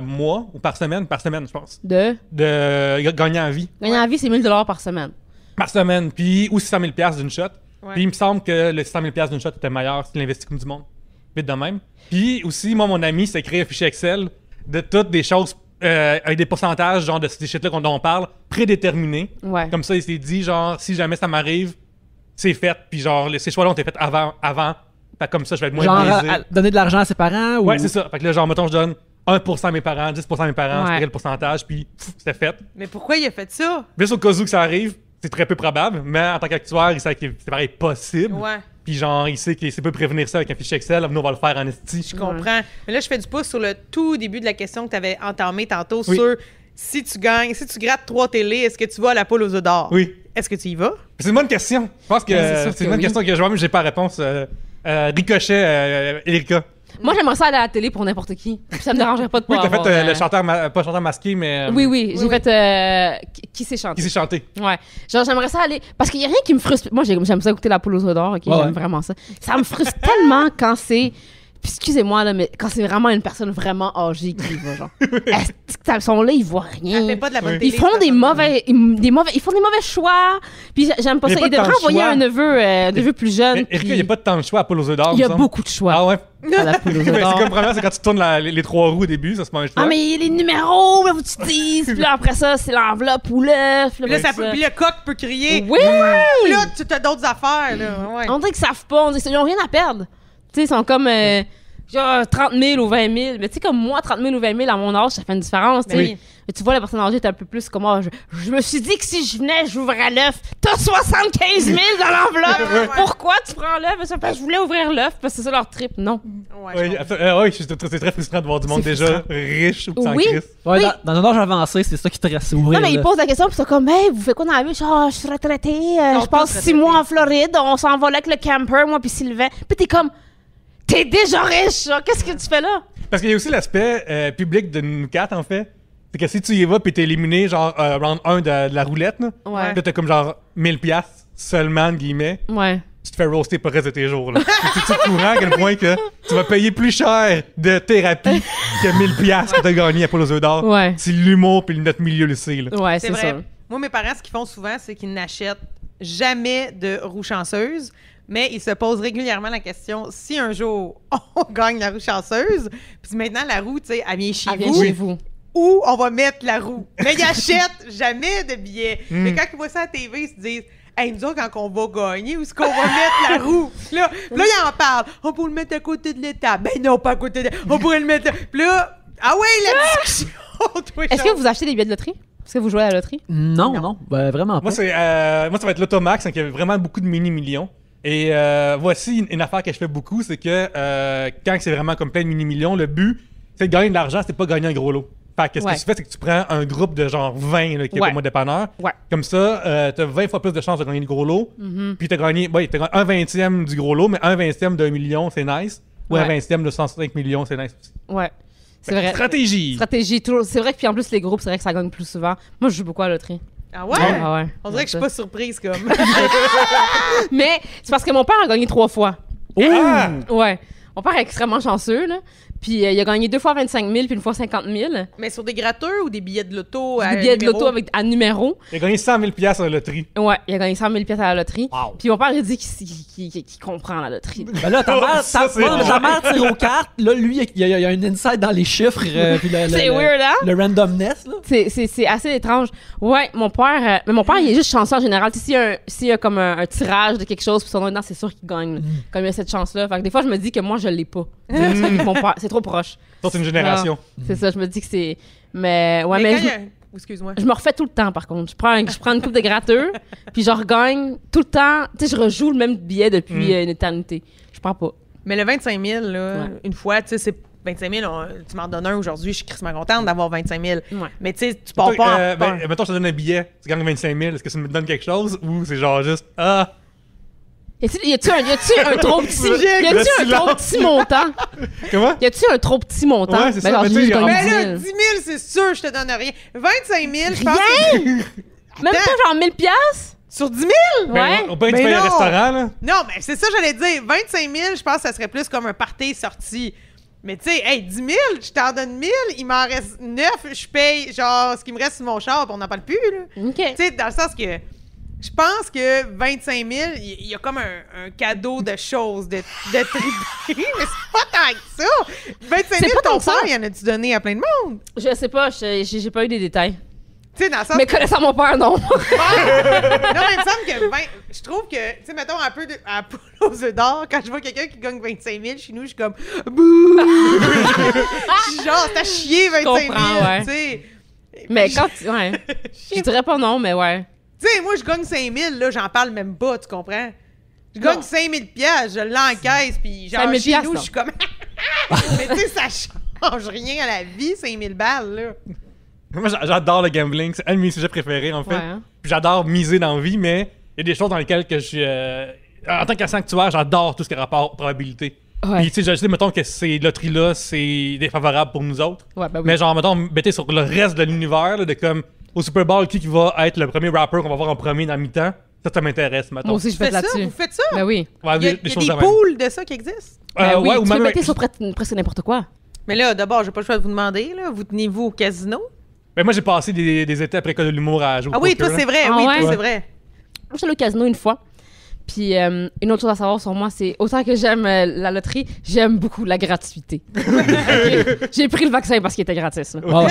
mois ou par semaine, je pense, De de gagner en vie. gagner en vie, c'est 1000$ par semaine. Par semaine, puis ou 600 000 piastres d'une shot. Ouais. Puis il me semble que le 600 000 piastres d'une shot était meilleur si tu l'investis comme du monde. Vite de même. Puis aussi, moi, mon ami s'est créé un fichier Excel de toutes des choses avec des pourcentages, genre de ces shit-là dont on parle, prédéterminés. Ouais. Comme ça, il s'est dit, genre, si jamais ça m'arrive, c'est fait. Puis genre, ces choix-là ont été faits avant. Fait que comme ça, je vais être moins Genre, biaisé. donner de l'argent à ses parents ou... Ouais, c'est ça. Fait que là, genre, mettons, je donne 1% à mes parents, 10% à mes parents, Ouais. c'est le pourcentage, puis pff, c'était fait. Mais pourquoi il a fait ça? Juste au cas où que ça arrive, c'est très peu probable, mais en tant qu'actuaire, il sait que c'est pareil possible. Ouais, Puis genre, il sait qu'il peut prévenir ça avec un fichier Excel, nous on va le faire en esti. je comprends. Mais là, je fais du pouce sur le tout début de la question que tu avais entamée tantôt Oui. sur si tu grattes 3 télés, est-ce que tu vas à la poule aux œufs d'or? Oui. Est-ce que tu y vas? C'est une bonne question. Je pense que Ouais, c'est sûr c'est une que bonne oui. question que je vois, mais j'ai pas la réponse. Ricochet, Erika. Moi, j'aimerais ça aller à la télé pour n'importe qui. Puis ça me dérangerait pas de Oui, pas t'as fait avoir, le chanteur, pas chanteur masqué, mais. Oui, j'ai oui. fait... qui s'est Qui chanté. s'est chanté. Ouais. Genre, j'aimerais ça aller... Parce qu'il y a rien qui me frustre... Moi, j'aime ça écouter la poule aux œufs d'or, OK? Ouais, J'aime ouais. vraiment ça. Ça me frustre tellement quand c'est... Puis excusez-moi, là, mais quand c'est vraiment une personne vraiment âgée qui y va, genre. Est-ce que sont là, ils voient rien. Elle fait pas de la bonne Oui. télé. Ils font des mauvais choix. Puis j'aime pas Il y ça. a pas Ils de devraient temps de envoyer choix. un neveu plus jeune. Erika, puis il n'y a pas de temps de choix à Paul aux œufs d'or. il y a me semble. beaucoup de choix Ah ouais? à la poule aux œufs Ben, c'est d'or. comme premièrement, c'est quand tu tournes les 3 roues au début, ça se mange pas. Ah, mais les numéros, là, faut que tu te dises. Puis là, après ça, c'est l'enveloppe ou l'œuf. Puis là, puis le coq peut crier. Oui! Puis là, tu as d'autres affaires, là. Ouais. On dirait qu'ils savent pas. On dirait qu'ils n'ont rien à perdre. Tu sais, ils sont comme genre 30 000 ou 20 000. Mais tu sais, comme moi, 30 000 ou 20 000 à mon âge, ça fait une différence. tu sais. Oui. Mais tu vois, la personne âgée est un peu plus comme moi. Je me suis dit que si je venais, j'ouvrais l'œuf. T'as 75 000 dans l'enveloppe. Ouais. Pourquoi tu prends l'œuf? Parce que je voulais ouvrir l'œuf parce que c'est ça leur trip. Non. Ouais, Oui, c'est très frustrant de voir du monde C'est déjà frustrant. riche ou sans Oui. Christ. Ouais, Oui. dans un âge avancé, c'est ça qui te reste ouvrir. Non, mais ils là. posent la question, puis c'est comme, hey, vous faites quoi dans la vie? Je suis retraité, sont je passe tous 6 retraités. mois en Floride, on s'en va là avec le camper, moi puis Sylvain. Puis t'es comme, t'es déjà riche, genre, qu'est-ce que tu fais là? Parce qu'il y a aussi l'aspect public de nous quatre, en fait. C'est que si tu y vas pis t'es éliminé, genre, round 1 de la roulette, là, Ouais. là, t'as comme genre 1000 piastres seulement, de guillemets, Ouais. tu te fais roaster pour le reste de tes jours, là. Tu es courant à quel point que tu vas payer plus cher de thérapie que 1000 piastres que t'as gagné à Paul aux œufs d'or. Ouais. C'est l'humour pis notre milieu le sait, là. Ouais, C'est c'est vrai. ça. Moi, mes parents, ce qu'ils font souvent, c'est qu'ils n'achètent jamais de roue chanceuse, mais ils se posent régulièrement la question si un jour on gagne la roue chanceuse, puis maintenant la roue, tu sais, elle vient chez Elle vient vous, chez vous. où on va mettre la roue. Mais ils achètent jamais de billets. Mais quand ils voient ça à la TV, ils se disent Hey, nous autres, quand on va gagner, où est-ce qu'on va mettre la roue? Là, il en parle. On peut le mettre à côté de l'État. Ben non, pas à côté de... On pourrait le mettre... Puis là, ah ouais, la discussion! Est-ce que vous achetez des billets de loterie? Est-ce que vous jouez à la loterie? Non, ben, vraiment pas. Moi, ça va être l'Automax, donc il y a vraiment beaucoup de mini-millions. Et voici une affaire que je fais beaucoup, c'est que quand c'est vraiment comme plein de mini-millions, le but, c'est de gagner de l'argent, c'est pas gagner un gros lot. Fait que ce que tu fais, c'est que tu prends un groupe de genre 20 là, qui est pour moi dépanneur. Ouais. Comme ça, t'as 20 fois plus de chances de gagner le gros lot. Puis t'as gagné un 20e du gros lot, mais un 20e d'un million, c'est nice. Ou un 20e de 105 millions, c'est nice aussi. Ouais. C'est vrai. Stratégie! Toujours. C'est vrai que puis en plus, les groupes, c'est vrai que ça gagne plus souvent. Moi, je joue beaucoup à la loterie. Ah ouais? Ah ouais. On dirait que je suis pas surprise, comme. Mais c'est parce que mon père a gagné 3 fois. Ah! Ouais. Mon père est extrêmement chanceux, là. Puis il a gagné 2 fois 25 000 puis une fois 50 000. Mais sur des gratteurs ou des billets de loto Des billets de loto à numéro. Il a gagné 100 000 $ à la loterie. Ouais, il a gagné 100 000 $ à la loterie. Wow. Puis mon père, il dit qu'il comprend la loterie. Ben là, ta mère, ça, c'est bon. ta mère tire aux cartes. Là, lui, il y a un insight dans les chiffres. Puis C'est weird, hein? Le randomness, là. C'est assez étrange. Ouais, mon père... mais mon père, il est juste chanceux en général. S'il y a comme un tirage de quelque chose, puis son nom est dedans, c'est sûr qu'il gagne. Comme il y a cette chance-là. Fait que des fois, je me dis que moi, je l'ai pas. Mon père, c'est trop proche. C'est une génération. C'est ça, je me dis que c'est... Mais ouais, Mais mais... quand il y a- Excuse-moi. Je me refais tout le temps, par contre. Je prends une coupe de gratteux, puis je regagne tout le temps. Tu sais, je rejoue le même billet depuis une éternité. Je prends pas. Mais le 25 000, là, Ouais. une fois, tu sais, c'est 25 000, tu m'en donnes un aujourd'hui, je suis crissement contente d'avoir 25 000. Ouais. Mais tu sais, tu pars pas en... Mettons, je te donne un billet, tu gagnes 25 000, est-ce que ça me donne quelque chose ou c'est genre juste ah? Y a-tu un trop petit montant? Comment? Y a-tu un trop petit montant? Ouais, c'est ça, genre, mais je tu sais, gagne Mais 10 000. là, 10 000, c'est sûr, je te donne rien. 25 000, je pense que... Même pas genre 1000 piastres? Sur 10 000? Ouais. On peut être Ben payé au non. restaurant, là. Non, mais c'est ça que j'allais dire. 25 000, je pense que ça serait plus comme un party sorti. Mais tu sais, hey, 10 000, je t'en donne 1000, il m'en reste 9, je paye genre ce qui me reste sur mon char, puis on n'en parle plus, là. OK. Tu sais, dans le sens que je pense que 25 000, il y a comme un cadeau de choses, de triper, mais c'est pas tant que ça. 25 000, C'est pas tant ton que ça. père, il en a-tu donné à plein de monde? Je sais pas, j'ai pas eu des détails. Tu sais, dans le sens Mais connaissant mon père, non. non, mais il me semble que je trouve que, tu sais, mettons un peu à poule aux œufs d'or, quand je vois quelqu'un qui gagne 25 000 chez nous, je suis comme bouh! Je suis genre, t'as chié 25 000, comprends, ouais. tu sais. Mais quand ouais. Je dirais pas non, mais ouais. Tu sais, moi, je gagne 5 000, là, j'en parle même pas, tu comprends? Je gagne 5 000 piastres, je l'encaisse, puis genre, 5 000 chez nous, piastres, je suis comme... mais tu sais, ça change rien à la vie, 5 000 balles, là. Moi, j'adore le gambling. C'est un de mes sujets préférés, en fait. Ouais, hein. Puis j'adore miser dans la vie, mais il y a des choses dans lesquelles que je suis... en tant qu'agent actuaire, j'adore tout ce qui est rapport probabilité. Ouais. Puis, tu sais, je sais, mettons que ces loteries-là, c'est défavorable pour nous autres. Ouais, ben oui. Mais genre, mettons, mettez sur le reste de l'univers, là, de comme, au Super Bowl, qui va être le premier rapper qu'on va voir en premier dans le mi-temps. Ça m'intéresse, mettons. Moi aussi, je Vous fais faites ça? là-dessus. Vous faites ça? Ben oui. Ouais, Il y a des choses des de même. poules de ça qui existent? Ben oui, Ouais, ou tu peux même... mettre sur presque n'importe quoi. Mais là, d'abord, j'ai pas le choix de vous demander, là. Vous tenez-vous au casino? Ben, moi, j'ai passé des étés après école de l'humour à jouer Ah au oui, poker, toi, là. c'est vrai. Ah oui, ouais? toi, c'est vrai. Moi, je suis allée au casino une fois. Puis, une autre chose à savoir sur moi, c'est autant que j'aime la loterie, j'aime beaucoup la gratuité. J'ai pris le vaccin parce qu'il était gratis. Là. Wow. Ok?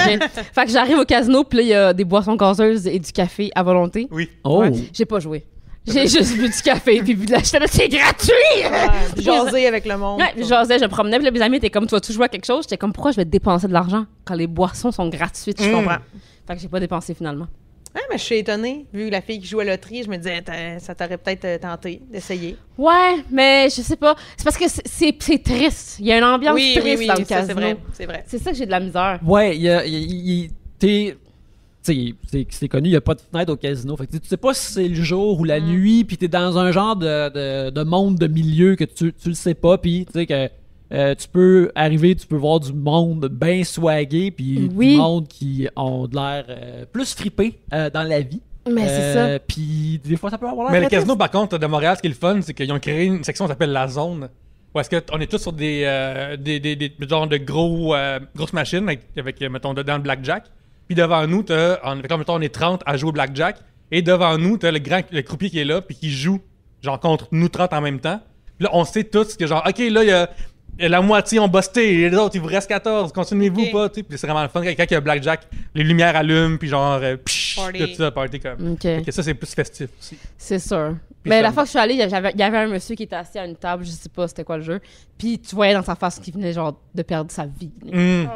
Fait que j'arrive au casino, puis là, il y a des boissons gazeuses et du café à volonté. Oui. Oh. Ouais. J'ai pas joué. J'ai juste bu du café, puis bu de la... J'étais là, c'est gratuit! Jaser avec le monde. Ouais, puis je jasais, je me promenais, puis là, mes amis étaient comme, tu vas-tu jouer à quelque chose? J'étais comme, pourquoi je vais dépenser de l'argent quand les boissons sont gratuites? Je comprends. Fait que j'ai pas dépensé finalement. Ah, mais je suis étonnée. Vu la fille qui joue à la loterie, je me disais, ça t'aurait peut-être tenté d'essayer. Ouais, mais je sais pas. C'est parce que c'est triste. Il y a une ambiance triste dans le ça, casino. c'est vrai. C'est vrai. C'est ça que j'ai de la misère. Ouais, c'est connu, il n'y a pas de fenêtre au casino. Fait que tu sais pas si c'est le jour ou la nuit, puis t'es dans un genre de monde de milieu que tu le sais pas, puis tu sais que tu peux arriver, tu peux voir du monde bien swagué, puis Oui. du monde qui ont de l'air plus fripé dans la vie. Mais c'est ça. Puis des fois, ça peut avoir l'air Mais le très casino, par contre, de Montréal, ce qui est le fun, c'est qu'ils ont créé une section qui s'appelle la zone. Où est-ce qu'on est tous sur des genres de grosses machines avec, mettons, dedans le blackjack. Puis devant nous, mettons, on est 30 à jouer au blackjack. Et devant nous, t'as le croupier qui est là, puis qui joue, genre, contre nous 30 en même temps. Puis là, on sait tous que, genre, OK, là, il y a la moitié ont busté, et les autres, il vous reste 14, continuez-vous Ok. pas, tu sais. Puis c'est vraiment le fun. Quand il y a blackjack, les lumières allument, puis genre, party. que tu as party comme. OK. Fait que ça, c'est plus festif aussi. C'est sûr. Puis Mais ça- la fois que je suis allée, il y avait un monsieur qui était assis à une table, je sais pas c'était quoi le jeu. Puis tu voyais dans sa face qu'il venait genre de perdre sa vie. Puis Mm.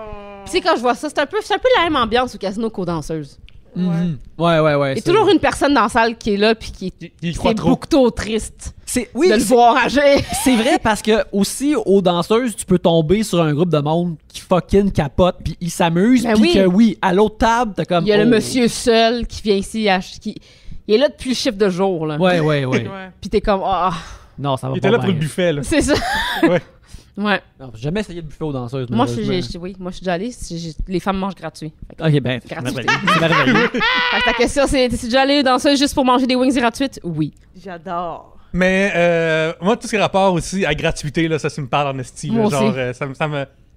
tu sais, quand je vois ça, c'est un peu la même ambiance au casino qu'aux danseuses. Mhm. Ouais, ouais, ouais. Il y a c'est- toujours une personne dans la salle qui est là puis qui Il croit c'est trop. beaucoup trop triste Oui, de le voir agir. c'est vrai parce que aussi aux danseuses, tu peux tomber sur un groupe de monde qui fucking capote puis ils s'amusent Ben puis oui. que oui, à l'autre table, t'as comme Il y a le oh. monsieur seul qui vient ici, il est là depuis le chiffre de jour là. Ouais, ouais, ouais. Ouais. Puis t'es comme ah, Non, ça va Il pas était là pour bien. le buffet, là. c'est ça. Ouais. Ouais. Non, j'ai jamais essayé de buffet aux danseuses. Moi malheureusement. moi je suis déjà allée, les femmes mangent gratuit. Ok, ben, c'est Gratuit. merveilleux. C'est merveilleux. Fait que ta question c'est t'es déjà allée dans ça juste pour manger des wings gratuites? Oui. J'adore. Mais moi, tout ce qui est rapport aussi à gratuité, là, ça me parle en esti. Moi Genre, aussi.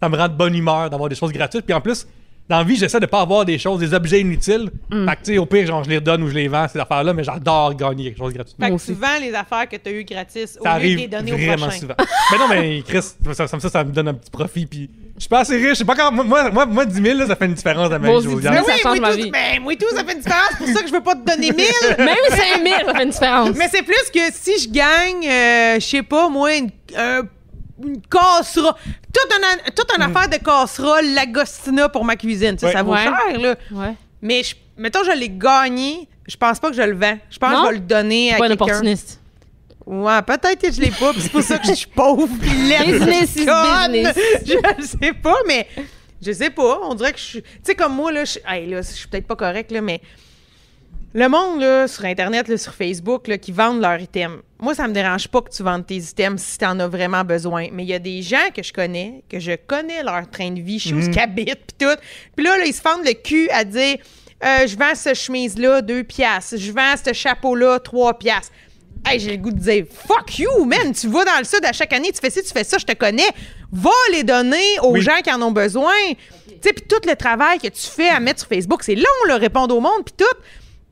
ça me rend de bonne humeur d'avoir des choses gratuites. Puis en plus, dans la vie, j'essaie de pas avoir des choses, des objets inutiles. Fait que, tu sais, au pire, genre, je les redonne ou je les vends, ces affaires-là, mais j'adore gagner quelque chose gratuit. Fait Moi que aussi. tu vends les affaires que tu as eues gratis au Ça lieu de les arrive donner au vraiment prochain. souvent. Mais non, mais Chris, ça me donne un petit profit. Puis je suis pas assez riche. Je sais pas quand. Moi 10 000, là, ça fait une différence dans ma Moi vie, aussi, Josiane. 10 000, Mais oui, ça change moi ma tout, vie. ben, moi tout, ça fait une différence. C'est pour ça que je veux pas te donner 1000. Même 5000, ça fait une différence. Mais c'est plus que si je gagne, je sais pas, moi, une casserole. Toute une affaire de casserole, l'agostina pour ma cuisine. Tu sais, Ouais. ça vaut Ouais. cher, là. Ouais. Mais mettons, je l'ai gagné. Je pense pas que je le vends. Je pense Non? que je vais le donner à Pas un quelqu'un. opportuniste. Ouais, peut-être que je l'ai pas, puis c'est pour ça que je suis pauvre, puis laide, Business is conne. business. Je sais pas, mais je sais pas. On dirait que je suis. Tu sais, comme moi, là, je suis peut-être pas correct, là, mais le monde, là, sur Internet, là, sur Facebook, là, qui vendent leurs items. Moi, ça me dérange pas que tu vendes tes items si t'en as vraiment besoin. Mais il y a des gens que je connais leur train de vie, je sais où ils habitent, puis tout. Puis là, ils se fendent le cul à dire je vends cette chemise-là 2 piastres, je vends ce chapeau-là 3 piastres. Hey, j'ai le goût de dire fuck you, man. Tu vas dans le sud à chaque année, tu fais ci, tu fais ça, je te connais. Va les donner aux Oui. gens qui en ont besoin. Tu sais, puis tout le travail que tu fais à mettre sur Facebook, c'est long, là, répondre au monde, puis tout.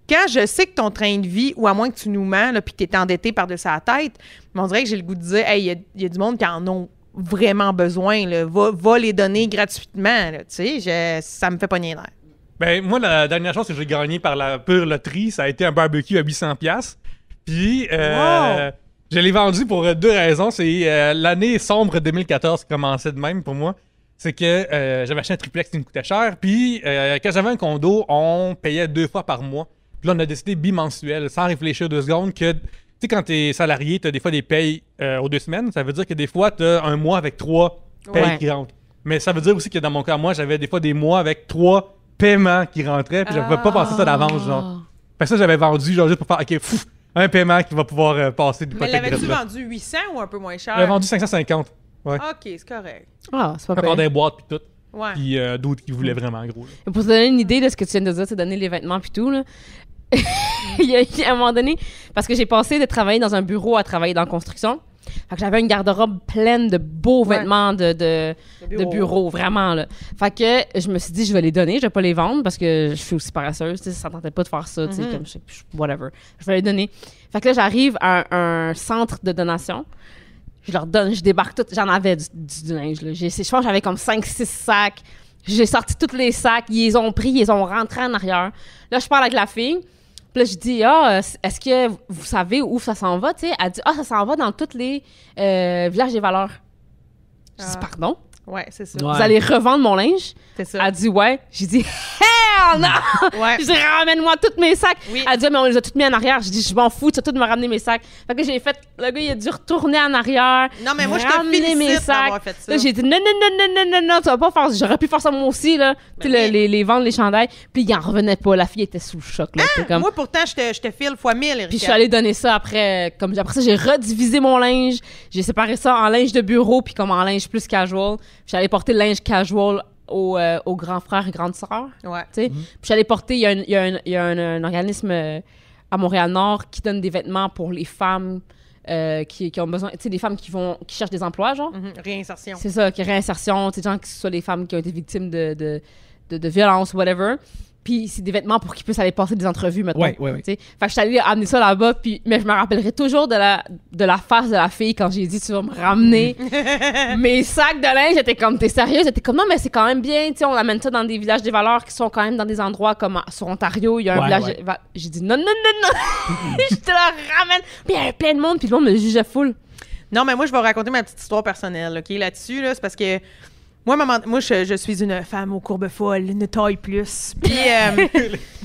Quand je sais que ton train de vie, ou à moins que tu nous mens, là, puis que tu es endetté par-dessus la tête, mais on dirait que j'ai le goût de dire hey, il y a du monde qui en ont vraiment besoin. Là. Va les donner gratuitement. Là, tu sais, ça me fait pogner l'air. Ben, moi, la dernière chose que j'ai gagnée par la pure loterie, ça a été un barbecue à 800$. Puis, Wow. je l'ai vendu pour 2 raisons. C'est l'année sombre 2014 qui commençait de même pour moi. C'est que j'avais acheté un triplex qui me coûtait cher. Puis, quand j'avais un condo, on payait 2 fois par mois. Puis là, on a décidé bimensuel, sans réfléchir 2 secondes, que, tu sais, quand t'es salarié, t'as des fois des payes aux 2 semaines. Ça veut dire que des fois, t'as un mois avec 3 payes Ouais. qui rentrent. Mais ça veut dire aussi que dans mon cas, moi, j'avais des fois des mois avec 3 paiements qui rentraient. Puis je pouvais pas passer ça d'avance, genre. Fait que ça, j'avais vendu, genre, juste pour faire, OK, un paiement qui va pouvoir passer du Mais paquet de l'avais-tu là. vendu 800 ou un peu moins cher? J'avais vendu 550. Ouais. OK, c'est correct. Ah, c'est pas Encore pire. des boîtes puis tout. Ouais. Puis d'autres qui voulaient vraiment gros. Là. Pour te donner une idée de ce que tu viens de dire, c'est donner les vêtements puis tout, là. il y a un moment donné, parce que j'ai passé de travailler dans un bureau à travailler dans la construction. Fait que j'avais une garde-robe pleine de beaux Ouais. vêtements de bureau, vraiment, là. Fait que je me suis dit, je vais les donner, je vais pas les vendre parce que je suis aussi paresseuse, tu sais, ça tentait pas de faire ça, tu sais, comme, whatever. Je vais les donner. Fait que là, j'arrive à un centre de donation. Je leur donne, je débarque tout. J'en avais du linge, là. Je pense que j'avais comme 5-6 sacs. J'ai sorti tous les sacs. Ils les ont pris, ils les ont rentrés en arrière. Là, je parle avec la fille. Puis là, je dis, est-ce que vous savez où ça s'en va, tu sais? Elle dit, ça s'en va dans tous les villages des valeurs. Je dis, pardon? Ouais, c'est ça. Ouais. Vous allez revendre mon linge? C'est ça. Elle dit, ouais. J'ai dit, hell non! Ouais. Je dis, ramène-moi tous mes sacs. Oui. Elle dit, mais on les a tous mis en arrière. Je dis, je m'en fous, tu as tout me ramener mes sacs. Fait que j'ai fait, le gars, il a dû retourner en arrière. Non, mais moi, je te ramener mes félicite sacs. d'avoir fait ça. Là, j'ai dit, non, tu vas pas faire ça. J'aurais pu faire ça moi aussi, là. Tu sais, oui. les vendre, les chandails. Puis il en revenait pas. La fille était sous le choc, là. C'était comme... Moi, pourtant, je te file fois 1000, Erika. Puis je suis allée donner ça après. Après ça, j'ai redivisé mon linge. J'ai séparé ça en linge de bureau puis comme en linge plus casual. Puis je suis allée porter le linge casual aux grands frères et grandes sœurs. Ouais. Tu sais. Puis je suis allée porter, il y a un organisme à Montréal-Nord qui donne des vêtements pour les femmes qui ont besoin, tu sais, des femmes qui cherchent des emplois, genre. Réinsertion. C'est ça, qui est réinsertion, tu sais, genre que ce soit les femmes qui ont été victimes de violence, whatever. Puis c'est des vêtements pour qu'ils puissent aller passer des entrevues, mettons. Ouais. T'sais. Fait que je suis allée amener ça là-bas, mais je me rappellerai toujours de la face de la fille quand j'ai dit « Tu vas me ramener mes sacs de linge. » J'étais comme « T'es sérieuse? » J'étais comme « Non, mais c'est quand même bien. On amène ça dans des villages des valeurs qui sont quand même dans des endroits comme sur Ontario. Il y a un village... J'ai dit « Non. » Je te la ramène. Puis il y avait plein de monde, puis le monde me jugeait full. Non, mais moi, je vais raconter ma petite histoire personnelle, OK? Là-dessus, là, c'est parce que moi, je suis une femme aux courbes folles, une taille plus. Puis...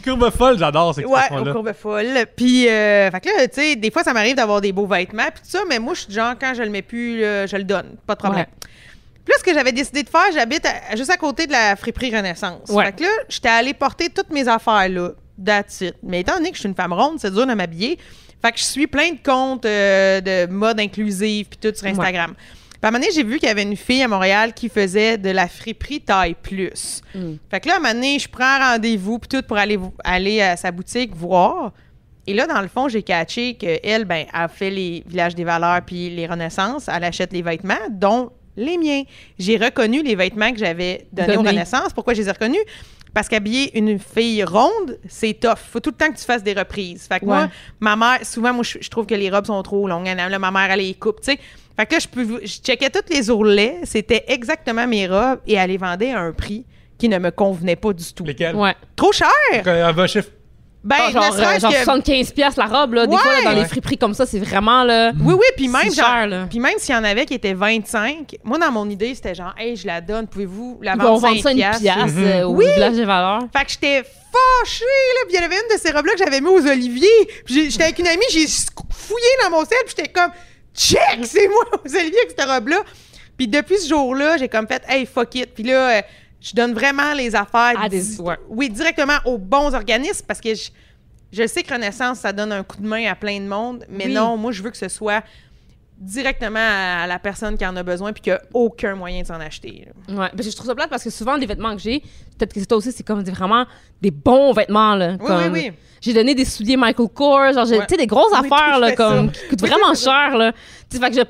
Courbe folle, j'adore cette expression-là. Ouais, aux courbes folles. Puis, fait que là, tu sais, des fois, ça m'arrive d'avoir des beaux vêtements, puis tout ça, mais moi, je suis genre, quand je le mets plus, je le donne. Pas de problème. Ouais. Puis là, ce que j'avais décidé de faire, j'habite juste à côté de la friperie Renaissance. Ouais. Fait que là, j'étais allée porter toutes mes affaires là, that's it. Mais étant donné que je suis une femme ronde, c'est dur de m'habiller. Fait que je suis plein de comptes de mode inclusive puis tout sur Instagram. Puis à un moment donné, j'ai vu qu'il y avait une fille à Montréal qui faisait de la friperie taille plus. Fait que là, à un moment donné, je prends rendez-vous puis tout pour aller à sa boutique voir. Et là, dans le fond, j'ai catché qu'elle, ben, elle fait les villages des valeurs puis les Renaissances. Elle achète les vêtements, dont les miens. J'ai reconnu les vêtements que j'avais donnés aux Renaissances. Pourquoi je les ai reconnus? Parce qu'habiller une fille ronde, c'est tough. Faut tout le temps que tu fasses des reprises. Fait que moi, ma mère, souvent, moi, je trouve que les robes sont trop longues. Là, ma mère, elle les coupe, tu sais. Fait que là, je checkais tous les ourlets. C'était exactement mes robes et elle les vendait à un prix qui ne me convenait pas du tout. Lesquels? Ouais. Trop cher! Un bon chiffre. Ben, genre ne serait-ce genre que... 75$ la robe, là. Des fois, là, dans les friperies comme ça, c'est vraiment, là... Oui, puis même, c'est cher, là. puis même s'il y en avait qui étaient 25, moi, dans mon idée, c'était genre, hey, je la donne, pouvez-vous la Ils vendre vont vendre ça 5 une piastre au village des valeurs. Fait que j'étais fâchée, là. Puis il y en avait une de ces robes-là que j'avais mis aux oliviers. Puis j'étais avec une amie, j'ai fouillé dans mon sel, puis j'étais comme, check, c'est moi aux oliviers avec cette robe-là. Puis depuis ce jour-là, j'ai comme fait, hey, fuck it. Puis là, je donne vraiment les affaires. Oui, directement aux bons organismes parce que je sais que Renaissance, ça donne un coup de main à plein de monde, mais non, moi, je veux que ce soit directement à la personne qui en a besoin puis qui n'a aucun moyen de s'en acheter. Ouais, parce que je trouve ça plate parce que souvent, les vêtements que j'ai, peut-être que c'est toi aussi, c'est comme vraiment des bons vêtements, là. Comme, oui. J'ai donné des souliers Michael Kors, genre, tu sais, des grosses affaires, là, comme, qui coûtent vraiment cher, là. Tu sais,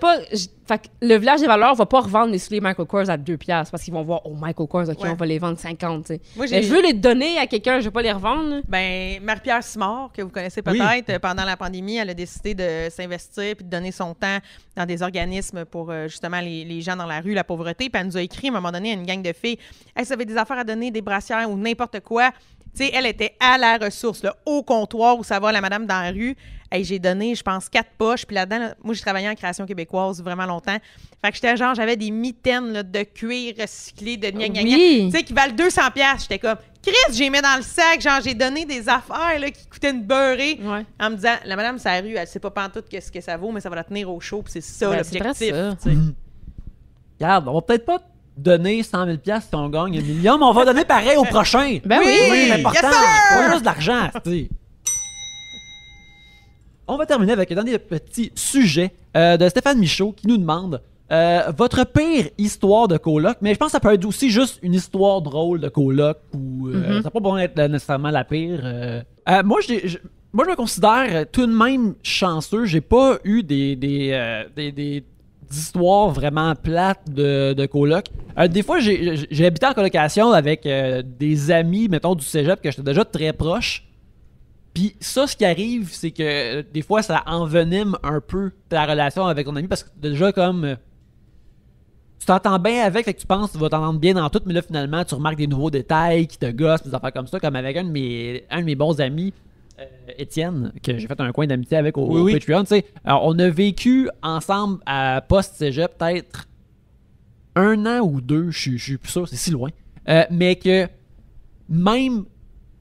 fait que le village des valeurs va pas revendre les souliers Michael Kors à 2$ parce qu'ils vont voir, oh, Michael Kors, OK, on va les vendre 50$, tu sais. Mais je veux les donner à quelqu'un, je veux pas les revendre, là. Ben, Marie-Pierre Simard, que vous connaissez peut-être, pendant la pandémie, elle a décidé de s'investir puis de donner son temps dans des organismes pour, justement, les gens dans la rue, la pauvreté. Puis elle nous a écrit, à un moment donné, à une gang de filles, hey, ça avait des affaires à donner, des brassières ou n'importe quoi. Tu sais, elle était à la ressource, là, au comptoir où ça va, la madame dans la rue. Hey, j'ai donné, je pense, 4 poches. Puis là-dedans, moi, j'ai travaillé en création québécoise vraiment longtemps. Fait que j'étais genre, j'avais des mitaines là, de cuir recyclé, de gna-gna-gna. Tu sais, qui valent 200$. J'étais comme, Chris, j'ai mis dans le sac. Genre, j'ai donné des affaires là, qui coûtaient une beurrée. Ouais. En me disant, la madame, sa rue, elle sait pas pantoute ce que ça vaut, mais ça va la tenir au chaud. Puis c'est ça, l'objectif. Regarde, on va peut-être pas donner 100 000$ si on gagne 1 million, mais on va donner pareil au prochain. Ben oui, c'est important. Pas juste de l'argent, tu sais. On va terminer avec un dernier petit sujet de Stéphane Michaud qui nous demande votre pire histoire de coloc, mais je pense que ça peut être aussi juste une histoire drôle de coloc ou ça n'a pas besoin d'être nécessairement la pire. Moi, je me considère tout de même chanceux. J'ai pas eu des histoires vraiment plates de coloc. Des fois, j'ai habité en colocation avec des amis, mettons, du cégep que j'étais déjà très proche. Puis ça, ce qui arrive, c'est que des fois, ça envenime un peu ta relation avec ton ami parce que déjà, comme tu t'entends bien avec, fait que tu penses que tu vas t'entendre bien dans tout, mais là, finalement, tu remarques des nouveaux détails qui te gossent, des affaires comme ça, comme avec un de mes bons amis, Étienne, que j'ai fait un coin d'amitié avec au Patreon. Tu sais, alors, on a vécu ensemble à post-cégep peut-être 1 an ou 2, je suis plus sûr, c'est si loin. Mais que même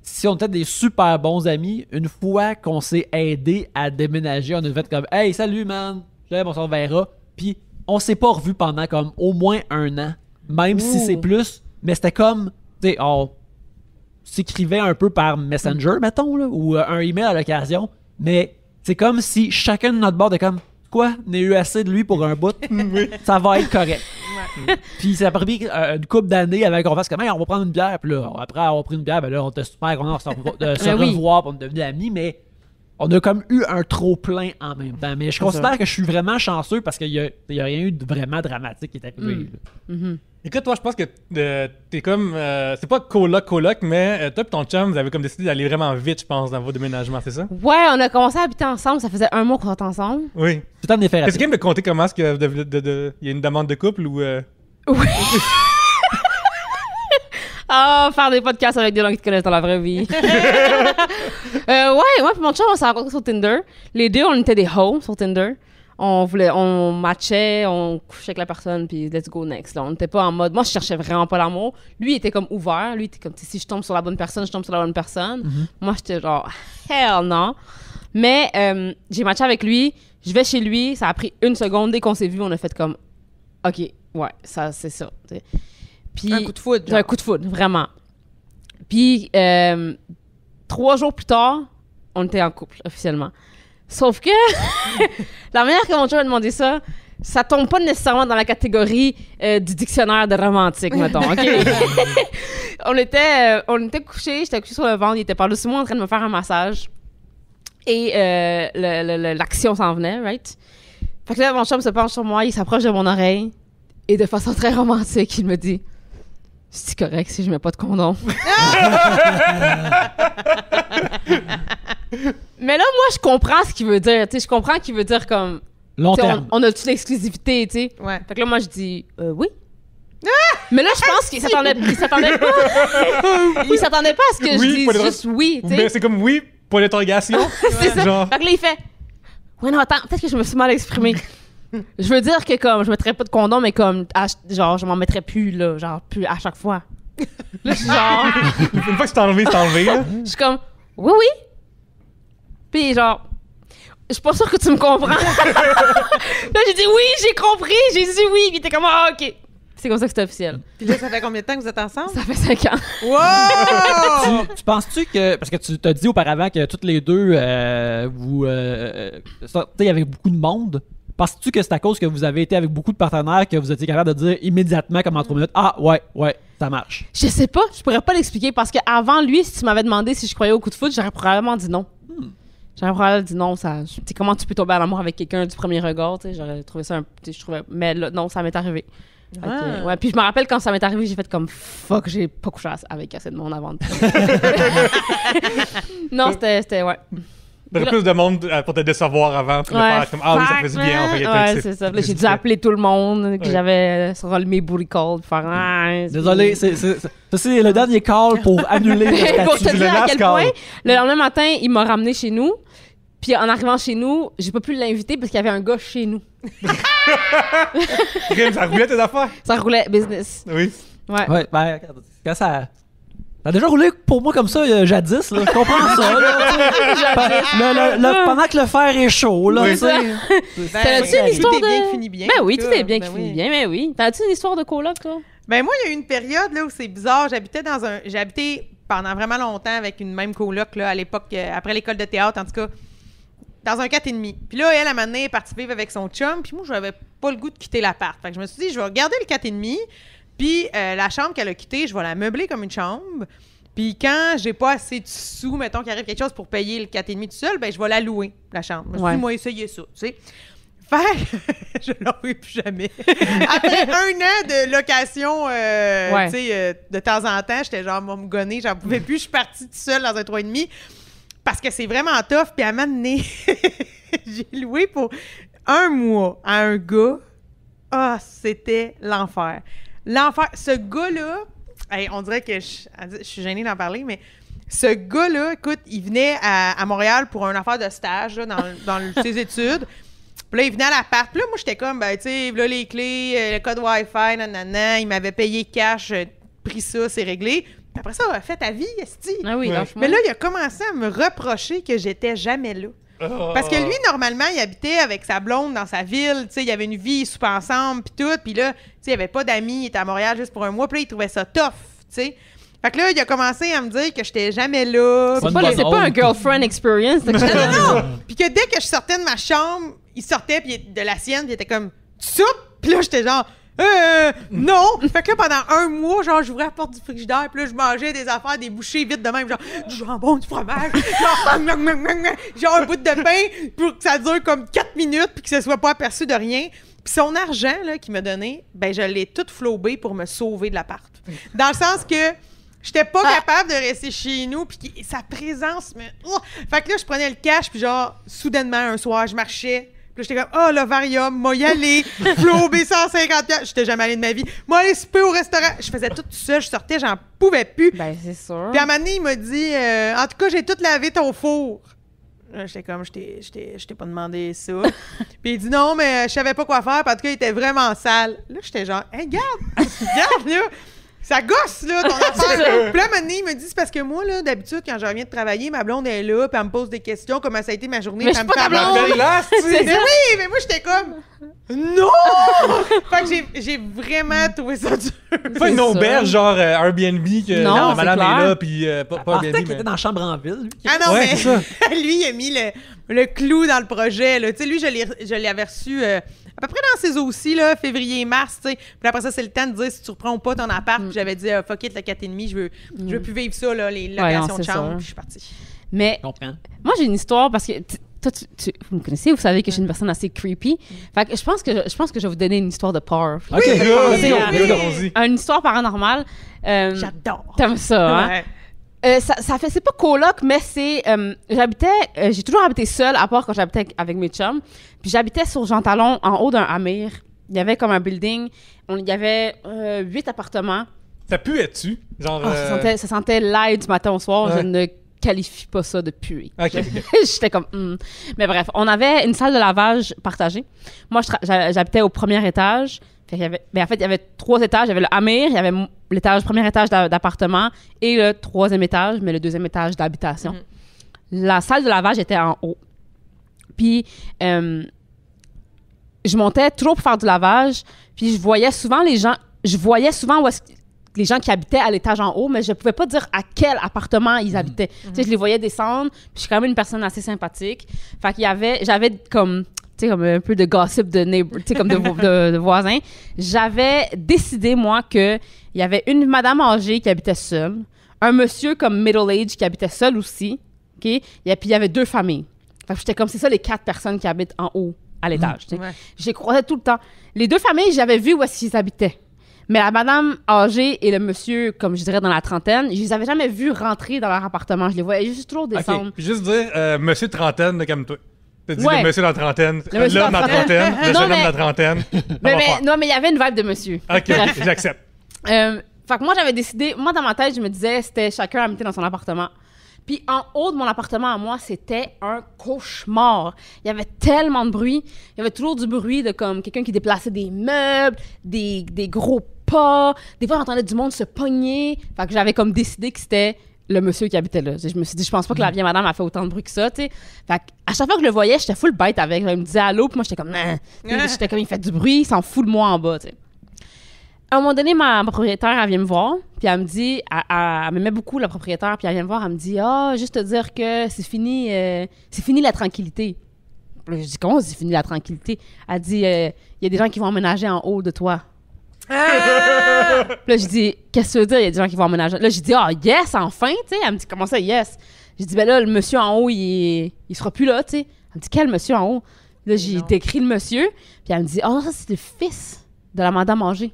si on était des super bons amis, une fois qu'on s'est aidé à déménager, on a fait comme « Hey, salut man, on s'en verra ». Puis on s'est pas revu pendant comme au moins 1 an, même si c'est plus. Mais c'était comme, tu sais, on s'écrivait un peu par Messenger, mettons, là, ou un email à l'occasion. Mais c'est comme si chacun de notre bord est comme « Quoi, on a eu assez de lui pour un bout, ça va être correct ». Puis ça a pris une couple d'années avec qu'on fasse comme on va prendre une bière, puis là après avoir pris une bière, ben là on était super content de se revoir, pour on est devenus amis, mais on a comme eu un trop-plein en même temps. Mais je considère que je suis vraiment chanceux parce qu'il y a rien eu de vraiment dramatique qui est arrivé. Écoute, toi, je pense que t'es comme... c'est pas coloc, mais toi et ton chum, vous avez comme décidé d'aller vraiment vite, je pense, dans vos déménagements, c'est ça? Ouais, on a commencé à habiter ensemble. Ça faisait 1 mois qu'on était ensemble. Oui. C'est le temps de les faire. Est-ce qu'il me compter comment est-ce que il y a une demande de couple ou... Oui. Faire des podcasts avec des gens qui te connaissent dans la vraie vie. Ouais, moi et mon chum, on s'est rencontrés sur Tinder. Les deux, on était des hoes sur Tinder. On matchait, on couchait avec la personne, puis let's go next. Là. On n'était pas en mode... Moi, je cherchais vraiment pas l'amour. Lui, il était comme ouvert. Lui, il était comme, si je tombe sur la bonne personne, je tombe sur la bonne personne. Moi, j'étais genre, hell non. Mais j'ai matché avec lui. Je vais chez lui. Ça a pris 1 seconde. Dès qu'on s'est vu, on a fait comme, OK, ouais, ça, c'est ça. T'sais. Puis, Un coup de foudre. un coup de foudre, vraiment. Puis, 3 jours plus tard, on était en couple, officiellement. Sauf que, la manière que mon chum a demandé ça, ça tombe pas nécessairement dans la catégorie du dictionnaire de romantique, mettons, OK? on était couchés, j'étais couchée sur le ventre, il était par-dessus moi en train de me faire un massage. Et l'action s'en venait, right? Fait que là, mon chum se penche sur moi, il s'approche de mon oreille, et de façon très romantique, il me dit... C'est correct si je mets pas de condom. Mais là, moi, je comprends ce qu'il veut dire. Je comprends qu'il veut dire comme... Long terme. On a toute l'exclusivité, tu sais. Ouais. Fait que là, moi, je dis oui. Mais là, je pense qu'il s'attendait pas. Il s'attendait pas à ce que Oui, je dise pour les juste oui, tu Mais sais. c'est comme oui, pour l'interrogation. C'est ça. Genre... Fait que là, il fait... Ouais, non, attends, peut-être que je me suis mal exprimée. Je veux dire que comme je mettrais pas de condom, mais comme genre je m'en mettrais plus là, genre plus à chaque fois. Là, je suis genre, Une fois que c'est enlevé, c'est enlevé. Là. je suis comme oui. Puis genre, je suis pas sûre que tu me comprends. Là j'ai dit oui, j'ai compris, j'ai dit oui, puis t'es comme ah ok. C'est comme ça que c'est officiel. Puis là, ça fait combien de temps que vous êtes ensemble? Ça fait 5 ans. Wow! Tu penses-tu que... Parce que tu t'as dit auparavant que toutes les deux, vous sortez avec beaucoup de monde. Penses-tu que c'est à cause que vous avez été avec beaucoup de partenaires que vous étiez capable de dire immédiatement, comme en 3 minutes, ah ouais, ça marche? Je sais pas, je pourrais pas l'expliquer parce qu'avant lui, si tu m'avais demandé si je croyais au coup de foudre, j'aurais probablement dit non. J'aurais probablement dit non. Comment tu peux tomber en amour avec quelqu'un du premier regard? J'aurais trouvé ça mais là, non, ça m'est arrivé. Okay. Ouais, puis je me rappelle quand ça m'est arrivé, j'ai fait comme fuck, j'ai pas couché avec assez de monde avant de Non, c'était ouais. T'avais plus de monde pour te décevoir avant, pour faire comme oui, ça faisait bien, on fait ouais, c'est ça. Là, j'ai dû appeler tout le monde que j'avais sur mes booty calls, faire Désolé, c'est le dernier call pour annuler le pour te statut. dire à quel point, le lendemain matin, il m'a ramené chez nous. Puis en arrivant chez nous, j'ai pas pu l'inviter parce qu'il y avait un gars chez nous. Ça roulait tes affaires? Ça roulait business. Oui. Ouais. Ben, quand ça a déjà roulé pour moi comme ça jadis, là. Je comprends ça. Là. Pendant que le fer est chaud, là. Oui. Tu sais. T'as-tu une histoire Tout est bien de... qui finit bien. Ben oui, tout est bien Ben qui finit oui. bien, mais oui. T'as-tu une histoire de coloc, toi? Ben moi, il y a eu une période là, où c'est bizarre. J'ai habité pendant vraiment longtemps avec une même coloc là, à l'époque, après l'école de théâtre, en tout cas, dans un 4,5. Puis là, elle, à un moment donné, est partie vivre avec son chum. Puis moi, je n'avais pas le goût de quitter l'appart. Fait que je me suis dit, je vais regarder le 4,5. Puis la chambre qu'elle a quittée, je vais la meubler comme une chambre. Puis quand j'ai pas assez de sous, mettons qu'il arrive quelque chose pour payer le 4,5 tout seul, ben je vais la louer, la chambre. Je me suis dit, moi, essayer ça, tu sais. Fait que je l'en louerai plus jamais. Après 1 an de location, tu sais, de temps en temps, j'étais genre, me gonner, j'en pouvais plus. Je suis partie toute seule dans un 3,5 parce que c'est vraiment tough. Puis à un moment donné, j'ai loué pour 1 mois à un gars. Ah, c'était l'enfer. L'enfer. Ce gars-là, hey, on dirait que je suis gênée d'en parler, mais ce gars-là, écoute, il venait à Montréal pour une affaire de stage là, dans ses études. Puis là, il venait à l'appart. Puis là, moi, j'étais comme, ben, tu sais, là, les clés, le code Wi-Fi, nanana. Il m'avait payé cash, pris ça, c'est réglé. Puis après ça, on a fait ta vie, esti. Ah oui, Mais là, il a commencé à me reprocher que j'étais jamais là. Parce que lui, normalement, il habitait avec sa blonde dans sa ville. Tu sais, il y avait une vie, ils soupaient ensemble, puis tout. Puis là, tu sais, il avait pas d'amis, il était à Montréal juste pour 1 mois. Puis là, il trouvait ça tough, tu sais. Fait que là, il a commencé à me dire que j'étais jamais là. C'est pas un girlfriend experience. Non. Puis que dès que je sortais de ma chambre, il sortait puis de la sienne, puis il était comme « Tu soupes? » Puis là, j'étais genre Non! Fait que là, pendant un mois, genre, j'ouvrais la porte du frigidaire, puis là, je mangeais des affaires, des bouchées vite de même, genre, du jambon, du fromage, genre un bout de pain, pour que ça dure comme 4 minutes, puis que ça soit pas aperçu de rien. Puis son argent, là, qu'il m'a donné, ben, je l'ai tout flobé pour me sauver de l'appart. Dans le sens que j'étais pas capable de rester chez nous, puis sa présence me... Fait que là, je prenais le cash, puis genre, soudainement, un soir, je marchais, puis j'étais comme, oh, l'ovarium, moi y aller, flobé 150$. J'étais jamais allée de ma vie. Moi, aller souper au restaurant. Je faisais tout seul, je sortais, j'en pouvais plus. Ben, c'est sûr. Puis à un moment donné, il m'a dit, en tout cas, j'ai tout lavé ton four. Là, j'étais comme, je t'ai pas demandé ça. Puis il dit non, mais je savais pas quoi faire. Puis en tout cas, il était vraiment sale. Là, j'étais genre, hey, regarde, là. Ça gosse, là, ton affaire. Puis là, maintenant, il me dit, c'est parce que moi, là, d'habitude, quand je reviens de travailler, ma blonde est là, puis elle me pose des questions, comment ça a été ma journée. Mais je suis pas ta blonde! Mais oui, mais moi, j'étais comme, non! Fait que j'ai vraiment trouvé ça dur. Pas une auberge, genre Airbnb, que Non, la madame c'est clair. est là, puis pas Airbnb, qu'il était dans la chambre en ville. Lui. Ah non, Ouais, mais c'est ça. lui, il a mis le clou dans le projet. Là. Tu sais, lui, je l'avais reçu à peu près dans ces eaux-ci, là, février-mars. Puis après ça, c'est le temps de dire si tu reprends ou pas ton appart. Puis j'avais dit, fuck it, le 4,5, je veux plus vivre ça, là, les locations de chambre. Puis je suis partie. Mais Je comprends. moi, j'ai une histoire parce que toi, vous me connaissez, vous savez que je suis une personne assez creepy. Fait que je pense que je vais vous donner une histoire de peur. OK. Une histoire paranormale. J'adore. T'aimes ça, hein? Ouais. C'est pas coloc, mais c'est j'ai toujours habité seule, à part quand j'habitais avec mes chums. Puis j'habitais sur Jean Talon, en haut d'un amir. Il y avait comme un building. Il y avait 8 appartements. Ça puait-tu? Genre. Ça sentait l'ail du matin au soir. Ouais. Je ne qualifie pas ça de puer. Ok. J'étais comme... Mais bref, on avait une salle de lavage partagée. Moi, j'habitais au premier étage. Fait qu'il y avait, en fait, il y avait 3 étages. Il y avait le amir, il y avait le premier étage d'appartement et le 3e étage, mais le 2e étage d'habitation. La salle de lavage était en haut. Puis, je montais toujours pour faire du lavage. Puis, je voyais souvent où est-ce que les gens qui habitaient à l'étage en haut, mais je pouvais pas dire à quel appartement ils habitaient. Tu sais, je les voyais descendre. Puis, je suis quand même une personne assez sympathique. Fait qu'il y avait... J'avais comme un peu de gossip de neighbor, tu sais, comme de voisins. J'avais décidé, moi, qu'il y avait une madame âgée qui habitait seule, un monsieur comme middle age qui habitait seul aussi, OK? Et puis, il y avait 2 familles. Fait que j'étais comme, c'est ça les 4 personnes qui habitent en haut à l'étage, tu sais. Ouais. Je les croisais tout le temps. Les 2 familles, j'avais vu où est-ce qu'ils habitaient. Mais la madame âgée et le monsieur, comme je dirais, dans la trentaine, je les avais jamais vus rentrer dans leur appartement. Je les voyais juste toujours descendre. OK. Puis juste dire, monsieur trentaine, là, comme toi. T'as dit Ouais. le monsieur dans la trentaine, Le monsieur l'homme dans dans la la trentaine, le Non, jeune homme mais- dans la trentaine. Non, mais il y avait une vibe de monsieur. OK, Bref. j'accepte. Fait que moi, j'avais décidé... Moi, dans ma tête, je me disais, c'était chacun habité dans son appartement. Puis en haut de mon appartement à moi, c'était un cauchemar. Il y avait tellement de bruit. Il y avait toujours du bruit de comme quelqu'un qui déplaçait des meubles, des gros pas. Des fois, j'entendais du monde se pogner. Fait que j'avais comme décidé que c'était le monsieur qui habitait là. Je me suis dit, je pense pas que la vieille madame a fait autant de bruit que ça, tu sais. Fait qu'à chaque fois que je le voyais, j'étais full bête avec. Il me disait allô, puis moi, j'étais comme, nah. J'étais comme, il fait du bruit, il s'en fout de moi en bas, tu sais. À un moment donné, ma propriétaire, elle vient me voir, puis elle me dit, elle m'aimait beaucoup, la propriétaire, puis elle vient me voir, elle me dit, juste te dire que c'est fini la tranquillité. Puis là, je dis, comment c'est fini la tranquillité? Elle dit, il y a des gens qui vont emménager en haut de toi. Puis là, je dis, qu'est-ce que tu veux dire, il y a des gens qui vont emménager? Là, je dis, yes, enfin, tu sais. Elle me dit, comment ça, yes? Je dis, ben là, le monsieur en haut, il sera plus là, tu sais. Elle me dit, quel monsieur en haut? Là, j'ai décrit le monsieur, puis elle me dit, ça, c'est le fils de la madame âgée.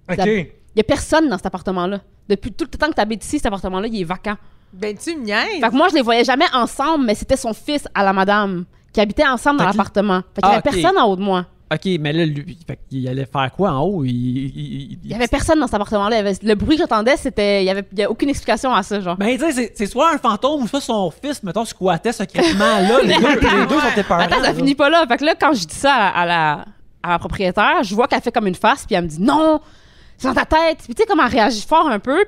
OK. Il y a personne dans cet appartement-là. Depuis tout le temps que tu habites ici, cet appartement-là, il est vacant. Ben, tu me niaises. Fait que moi, je les voyais jamais ensemble, mais c'était son fils à la madame qui habitait ensemble dans Fait que- l'appartement. Fait qu'il y avait OK. personne en haut de moi. OK, mais là, lui, il allait faire quoi en haut? Il y avait personne dans cet appartement-là. Le bruit que j'entendais, c'était... Il y a aucune explication à ça, genre. Ben, tu sais, c'est soit un fantôme ou soit son fils, mettons, squattait secrètement là. Les deux sont épeurants. Attends, ça finit pas là. Fait que là, quand je dis ça à la propriétaire, je vois qu'elle fait comme une face, puis elle me dit « Non! C'est dans ta tête! » Puis tu sais, comme elle réagit fort un peu.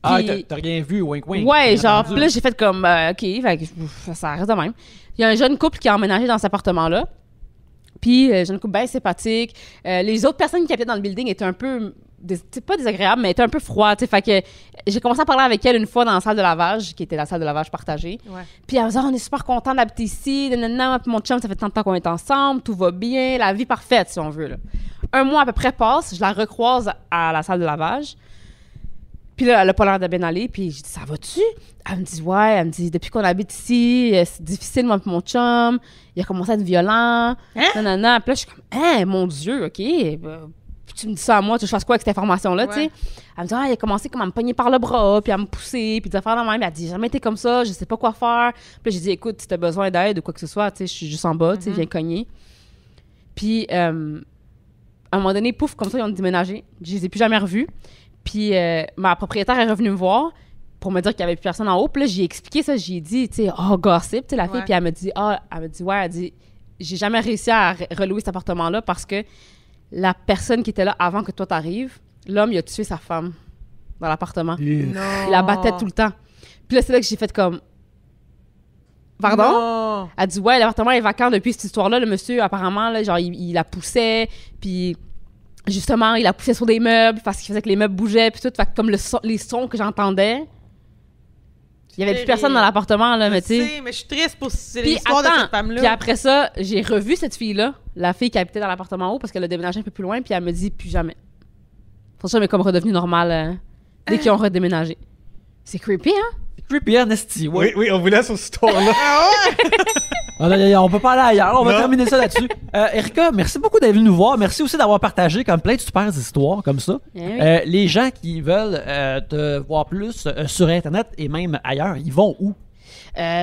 Ah, Puis- t'as rien vu, wink wink. Ouais, Bien genre, entendu. puis là, j'ai fait comme, OK, fait que ça reste de même. Il y a un jeune couple qui a emménagé dans cet appartement-là. Puis, jeune couple bien sympathique. Les autres personnes qui habitaient dans le building étaient un peu, pas désagréables, mais étaient un peu froides, tu sais. Fait que j'ai commencé à parler avec elle une fois dans la salle de lavage, qui était la salle de lavage partagée. Ouais. Puis elle me dit, on est super content d'habiter ici, nanana. Puis mon chum, ça fait tant de temps qu'on est ensemble, tout va bien, la vie parfaite, si on veut, là. un mois à peu près passe, je la recroise à la salle de lavage. Puis là, elle a pas l'air de bien aller. Puis je dis, ça va-tu? Elle me dit, ouais. Elle me dit, depuis qu'on habite ici, c'est difficile, moi et mon chum. Il a commencé à être violent. Nanana. Puis là, je suis comme, hein, mon Dieu, OK. Tu me dis ça à moi, tu fasses quoi avec cette information-là, tu sais? Elle me dit, il a commencé comme à me pogner par le bras, puis à me pousser, puis des affaires de même. Elle dit, j'ai jamais été comme ça, je sais pas quoi faire. Puis là, j'ai dit, écoute, si t'as besoin d'aide ou quoi que ce soit, tu sais, je suis juste en bas, tu sais, viens cogner. Puis, à un moment donné, pouf, comme ça, ils ont déménagé. Je les ai plus jamais revus. Puis, ma propriétaire est revenue me voir pour me dire qu'il y avait plus personne en haut. Puis là, j'ai expliqué ça, j'ai dit, tu sais, gossip, tu sais, la fille. Puis elle me dit, ouais, elle dit, j'ai jamais réussi à relouer cet appartement-là parce que la personne qui était là avant que toi t'arrives, l'homme, il a tué sa femme dans l'appartement. Il la battait tout le temps. Puis là, c'est là que j'ai fait comme... Pardon? Non. Elle dit, ouais, l'appartement est vacant depuis cette histoire-là. Le monsieur, apparemment, là, genre, il la poussait, puis justement, il la poussait sur des meubles parce qu'il faisait que les meubles bougeaient, puis tout. Fait que comme les sons que j'entendais, il y avait plus personne dans l'appartement, là, mais tu sais. Mais je suis triste pour l'histoire de cette femme-là. Puis après ça, j'ai revu cette fille-là, la fille qui habitait dans l'appartement haut, parce qu'elle a déménagé un peu plus loin, puis elle me dit plus jamais. Pour ça, elle est comme redevenue normale dès qu'ils ont redéménagé. C'est creepy, hein? C'est creepy, hein, Nasty? Oui, on vous laisse sur cette histoire-là. On peut pas aller ailleurs. On va terminer ça là-dessus. Erika, merci beaucoup d'être venue nous voir. Merci aussi d'avoir partagé comme plein de super histoires comme ça. Les gens qui veulent te voir plus sur Internet et même ailleurs, ils vont où?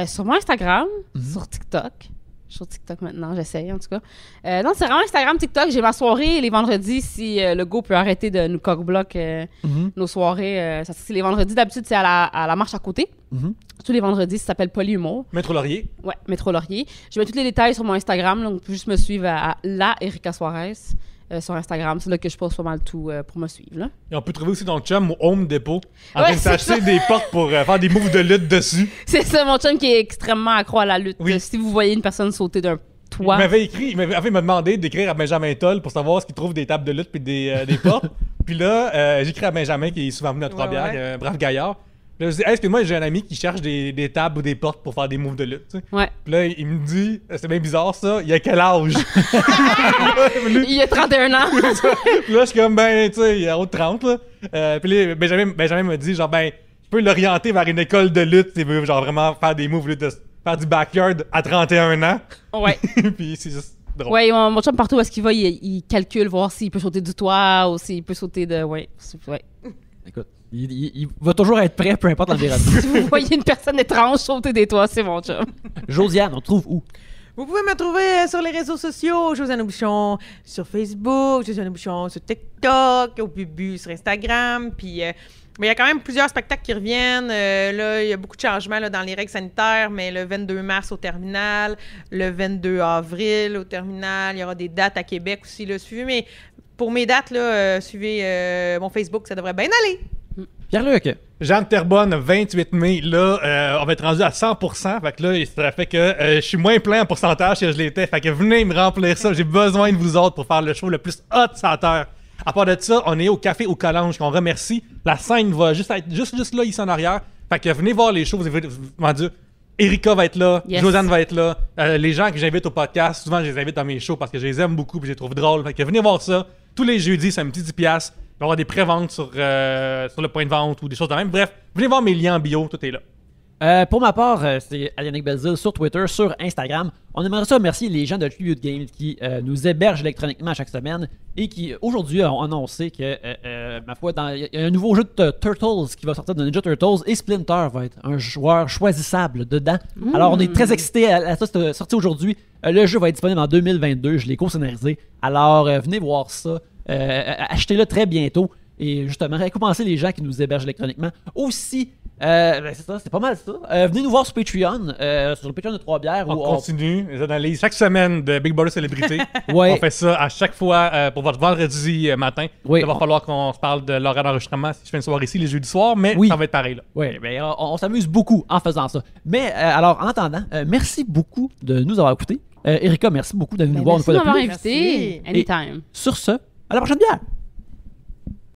Sur mon Instagram, sur TikTok. Je suis sur TikTok maintenant, j'essaye en tout cas. Non, c'est vraiment Instagram, TikTok. J'ai ma soirée les vendredis si le go peut arrêter de nous cock-block nos soirées. C'est les vendredis, d'habitude, c'est à la marche à côté. Tous les vendredis, ça s'appelle Polyhumour. Métro Laurier. Ouais, Métro Laurier. Je mets tous les détails sur mon Instagram. Donc, on peut juste me suivre à la Erika Suarez sur Instagram. C'est là que je poste pas mal tout pour me suivre. Là. Et on peut trouver aussi ton chum au Home Depot en train de s'acheter des portes pour faire des moves de lutte dessus. C'est ça, mon chum qui est extrêmement accro à la lutte. Oui. Si vous voyez une personne sauter d'un toit... Il m'a demandé d'écrire à Benjamin Toll pour savoir ce qu'il trouve des tables de lutte et des portes. Puis là, j'écris à Benjamin qui est souvent venu à Trois-Bières, brave gaillard. Là, je dis, excuse-moi, j'ai un ami qui cherche des tables ou des portes pour faire des moves de lutte. Tu sais. Ouais. Puis là, il me dit, c'est bien bizarre ça, il a quel âge? Il a 31 ans. Puis là, je suis comme, ben, tu sais, il a haut de 30. Là. Puis là, Benjamin m'a dit, genre, ben, je peux l'orienter vers une école de lutte s'il veut, genre, vraiment faire des moves, faire du backyard à 31 ans. Ouais. Puis c'est juste drôle. Ouais, mon chum, partout où est-ce qu'il va, il calcule, voir s'il peut sauter du toit ou s'il peut sauter de. Ouais. Écoute. Il va toujours être prêt, peu importe l'environnement. Si vous voyez une personne étrange sauter des toits, c'est mon chum. Josiane, on te trouve où? Vous pouvez me trouver sur les réseaux sociaux, Josiane Aubuchon sur Facebook, Josiane Aubuchon sur TikTok, au Bubu sur Instagram, puis... mais il y a quand même plusieurs spectacles qui reviennent. Là, il y a beaucoup de changements là, dans les règles sanitaires, mais le 22 mars au Terminal, le 22 avril au Terminal, il y aura des dates à Québec aussi. Là. Pour mes dates, là, suivez mon Facebook, ça devrait bien aller. Pierre-Luc. Jean de Terrebonne, 28 mai, là, on va être rendu à 100%. Fait que là, ça fait que je suis moins plein en pourcentage que je l'étais. Fait que venez me remplir ça. J'ai besoin de vous autres pour faire le show le plus hot sur la terre. À part de ça, on est au Café au Collange, qu'on remercie. La scène va juste être juste là, ici en arrière. Fait que venez voir les shows. Comment dire, Erika va être là, Josiane va être là. Les gens que j'invite au podcast, souvent, je les invite dans mes shows parce que je les aime beaucoup et je les trouve drôles. Fait que venez voir ça. Tous les jeudis, c'est un petit 10$. Il va y avoir des pré-ventes sur le point de vente ou des choses de même. Bref, venez voir mes liens en bio, tout est là. Pour ma part, c'est Yannick Belzile sur Twitter, sur Instagram. On aimerait ça remercier les gens de Tribute Games qui nous hébergent électroniquement chaque semaine et qui aujourd'hui ont annoncé que, ma foi, il y a un nouveau jeu de Turtles qui va sortir de Ninja Turtles et Splinter va être un joueur choisissable dedans. Alors on est très excités à ça, c'est sorti aujourd'hui. Le jeu va être disponible en 2022, je l'ai co-scénarisé. Alors venez voir ça, achetez-le très bientôt. Et justement, récompenser les gens qui nous hébergent électroniquement. Aussi, c'est ça, c'est pas mal ça. Venez nous voir sur Patreon, sur le Patreon de Trois-Bières. On continue les analyses chaque semaine de Big Brother Célébrité. Ouais. On fait ça à chaque fois pour votre vendredi matin. Oui. Il va falloir qu'on se parle de l'horaire d'enregistrement si je fais une soirée ici les jeudis soirs, mais ça va être pareil là. Oui, mais on s'amuse beaucoup en faisant ça. Mais alors, en attendant, merci beaucoup de nous avoir écoutés. Erika, merci beaucoup de nous voir une fois de plus. Merci de m'avoir invité. Anytime. Et sur ce, à la prochaine bière!